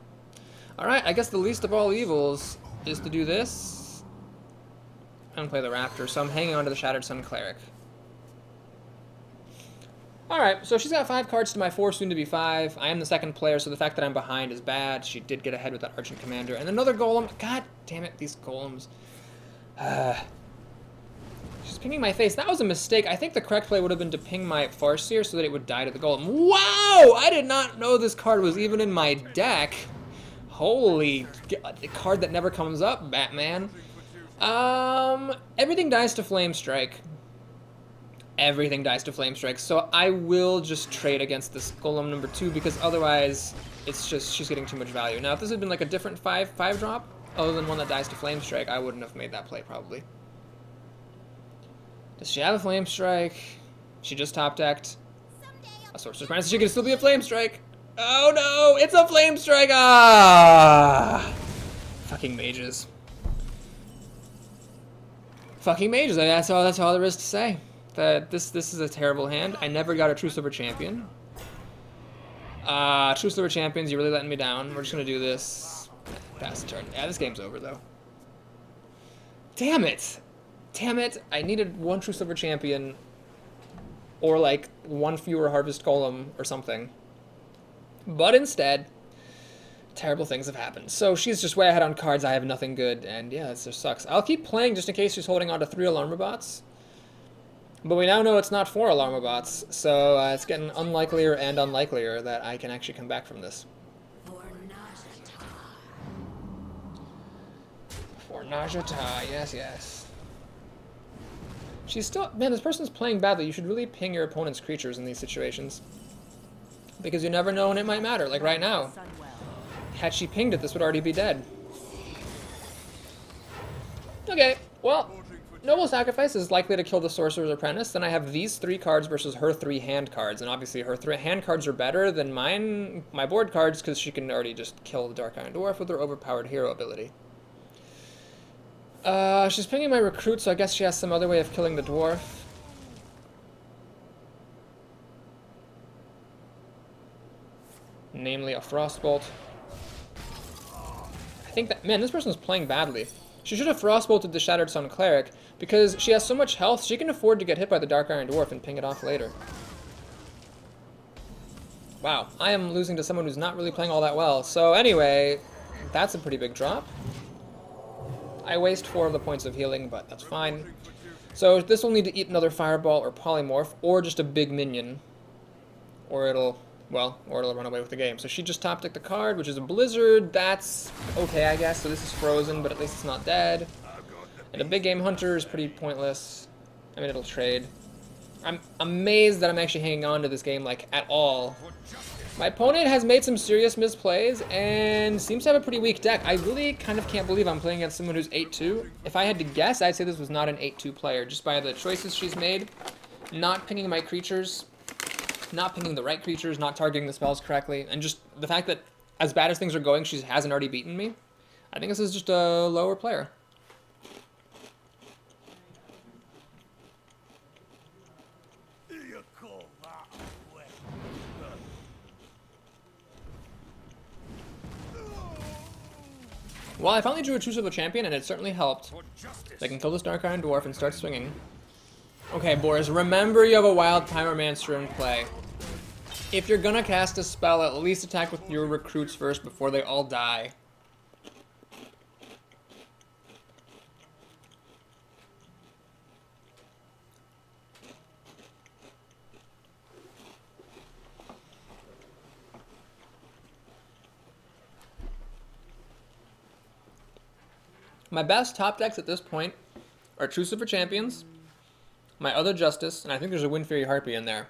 Alright, I guess the least of all evils is to do this and play the Raptor, so I'm hanging on to the Shattered Sun Cleric. Alright, so she's got 5 cards to my 4, soon to be 5. I am the second player, so the fact that I'm behind is bad. She did get ahead with that Archant Commander. And another Golem. God damn it, these Golems. She's pinging my face. That was a mistake. I think the correct play would have been to ping my Farseer so that it would die to the Golem. Wow! I did not know this card was even in my deck. Holy God, the card that never comes up, Batman. Everything dies to Flame Strike. Everything dies to Flame Strike, so I will just trade against this Golem number 2 because otherwise it's just, she's getting too much value. Now, if this had been like a different 5-drop, other than one that dies to Flame Strike, I wouldn't have made that play, probably. Does she have a Flame Strike? She just top-decked. A Sorcerer's Apprentice, she can still be a Flame Strike! Oh no, it's a Flame Strike! Ah! Fucking mages. Fucking mages, that's all there is to say. That this is a terrible hand. I never got a True Silver Champion. True Silver Champions, you're really letting me down. We're just gonna do this. Pass the turn. Yeah, this game's over though. Damn it! Damn it! I needed 1 True Silver Champion, or like 1 fewer Harvest Golem or something. But instead, terrible things have happened. So she's just way ahead on cards. I have nothing good, and yeah, it just sucks. I'll keep playing just in case she's holding on to 3 Alarma Bots. But we now know it's not 4 Alarma Bots, so it's getting unlikelier and unlikelier that I can actually come back from this. For Najata, yes, yes. She's still... Man, this person's playing badly. You should really ping your opponent's creatures in these situations. Because you never know when it might matter, like right now. Had she pinged it, this would already be dead. Okay, well... Noble Sacrifice is likely to kill the Sorcerer's Apprentice. Then I have these 3 cards versus her 3 hand cards. And obviously her 3 hand cards are better than my board cards, because she can already just kill the Dark Iron Dwarf with her overpowered hero ability. She's pinging my recruit, so I guess she has some other way of killing the dwarf. namely a Frostbolt. I think that, man, this person's playing badly. She should have Frostbolted the Shattered Sun Cleric, because she has so much health, she can afford to get hit by the Dark Iron Dwarf and ping it off later. Wow, I am losing to someone who's not really playing all that well. So anyway, that's a pretty big drop. I waste 4 of the points of healing, but that's fine. So this will need to eat another Fireball or Polymorph, or just a big minion. Or it'll run away with the game. So she just top decked the card, which is a Blizzard. That's okay, I guess. So this is frozen, but at least it's not dead. And a Big Game Hunter is pretty pointless. I mean, it'll trade. I'm amazed that I'm actually hanging on to this game, like, at all. My opponent has made some serious misplays and seems to have a pretty weak deck. I really kind of can't believe I'm playing against someone who's 8-2. If I had to guess, I'd say this was not an 8-2 player, just by the choices she's made. Not pinging my creatures, not pinging the right creatures, not targeting the spells correctly, and just the fact that as bad as things are going, she hasn't already beaten me. I think this is just a lower player. Well, I finally drew a True Silver Champion, and it certainly helped. They can kill this Dark Iron Dwarf and start swinging. Okay, Boris, remember you have a Wild Pyromancer in play. If you're gonna cast a spell, at least attack with your recruits first before they all die. My best top decks at this point are True Silver Champions, my other Justice, and I think there's a Wind Fury Harpy in there.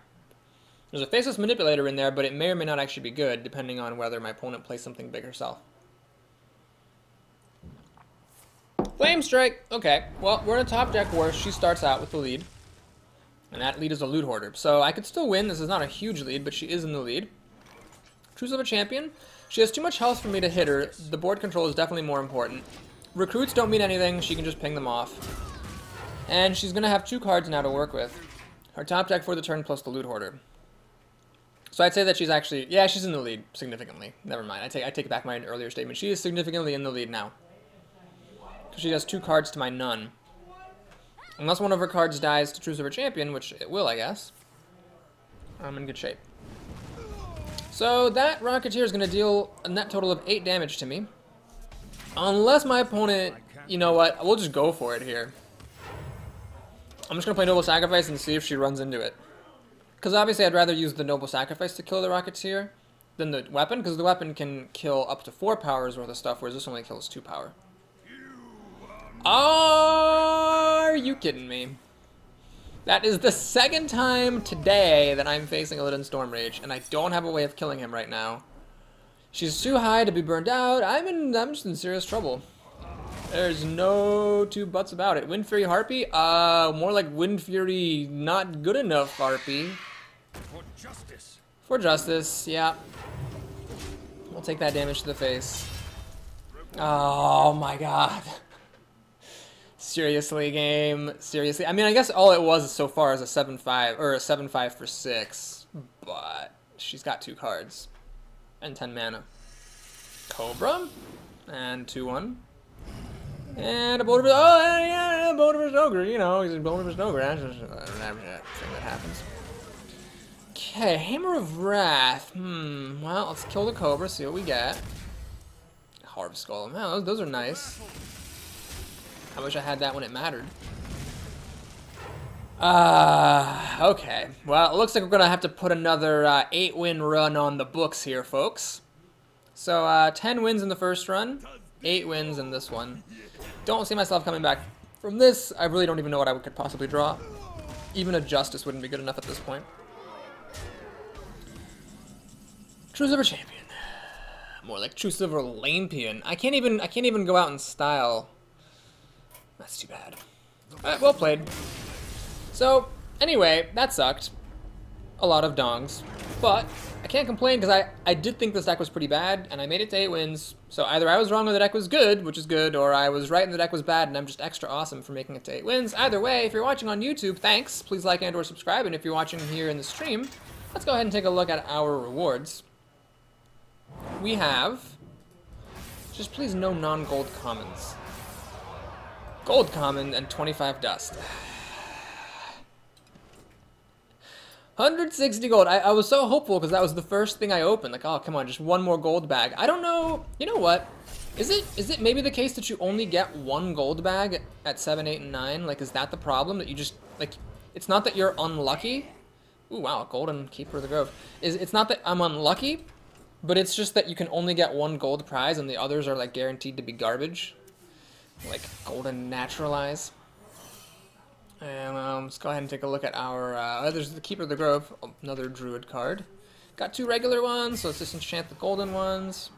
There's a Faceless Manipulator in there, but it may or may not actually be good, depending on whether my opponent plays something big herself. Flame Strike! Okay, well, we're in a top deck where she starts out with the lead, and that lead is a Loot Hoarder. So I could still win. This is not a huge lead, but she is in the lead. True Silver Champion. She has too much health for me to hit her. The board control is definitely more important. Recruits don't mean anything, she can just ping them off. And she's going to have 2 cards now to work with. Her top deck for the turn plus the Loot Hoarder. So I'd say that she's actually, yeah, she's in the lead significantly. Never mind, I take back my earlier statement. She is significantly in the lead now. Because she has 2 cards to my none. Unless one of her cards dies to True Silver Champion, which it will, I guess. I'm in good shape. So that Rocketeer is going to deal a net total of 8 damage to me. Unless my opponent, you know what, we'll just go for it here. I'm just going to play Noble Sacrifice and see if she runs into it. Because obviously I'd rather use the Noble Sacrifice to kill the Rocketeer than the weapon, because the weapon can kill up to 4 powers worth of stuff, whereas this only kills 2 power. Are you kidding me? That is the 2nd time today that I'm facing Illidan Stormrage, and I don't have a way of killing him right now. She's too high to be burned out. I'm just in serious trouble. There's no 2 buts about it. Wind Fury Harpy? More like Wind Fury not good enough Harpy. For justice. For justice, yeah. We'll take that damage to the face. Oh my god. Seriously, game. Seriously. I mean, I guess all it was so far is a 7-5, or a 7-5 for 6. But she's got 2 cards. And 10 mana. Cobra. And 2-1. And a Boulder. Oh, yeah, Boulder Ogre. You know, he's a Boulder Ogre. That's just a thing that happens. Okay, Hammer of Wrath. Well, let's kill the Cobra, see what we get. Harvest Golem. Oh, those are nice. I wish I had that when it mattered. Okay. Well, it looks like we're going to have to put another 8-win run on the books here, folks. So, 10 wins in the first run, 8 wins in this one. Don't see myself coming back from this. I really don't even know what I could possibly draw. Even a Justice wouldn't be good enough at this point. True Silver Champion. More like True Silver Lampion. I can't even go out in style. That's too bad. Alright, well played. So, anyway, that sucked. A lot of dongs. But, I can't complain because I did think this deck was pretty bad, and I made it to 8 wins. So either I was wrong and the deck was good, which is good, or I was right and the deck was bad, and I'm just extra awesome for making it to 8 wins. Either way, if you're watching on YouTube, thanks. Please like and or subscribe, and if you're watching here in the stream, let's go ahead and take a look at our rewards. we have... Just please no non-gold commons. Gold common and 25 dust. 160 gold. I was so hopeful because that was the first thing I opened. Like, oh, come on, just one more gold bag. I don't know. You know what? Is it maybe the case that you only get one gold bag at 7, 8, and 9? Like, is that the problem? That you just, like, it's not that you're unlucky. Ooh, wow, Golden Keeper of the Grove. It's not that I'm unlucky, but it's just that you can only get one gold prize and the others are, like, guaranteed to be garbage. Like, Golden Naturalize. And let's go ahead and take a look at our, there's the Keeper of the Grove, another Druid card. Got 2 regular ones, so let's just enchant the golden ones.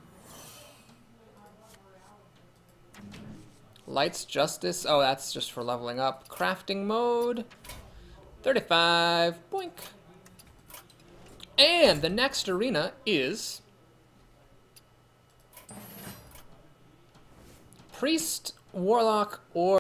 Light's Justice, oh, that's just for leveling up. Crafting Mode, 35, boink. And the next arena is Priest, Warlock, or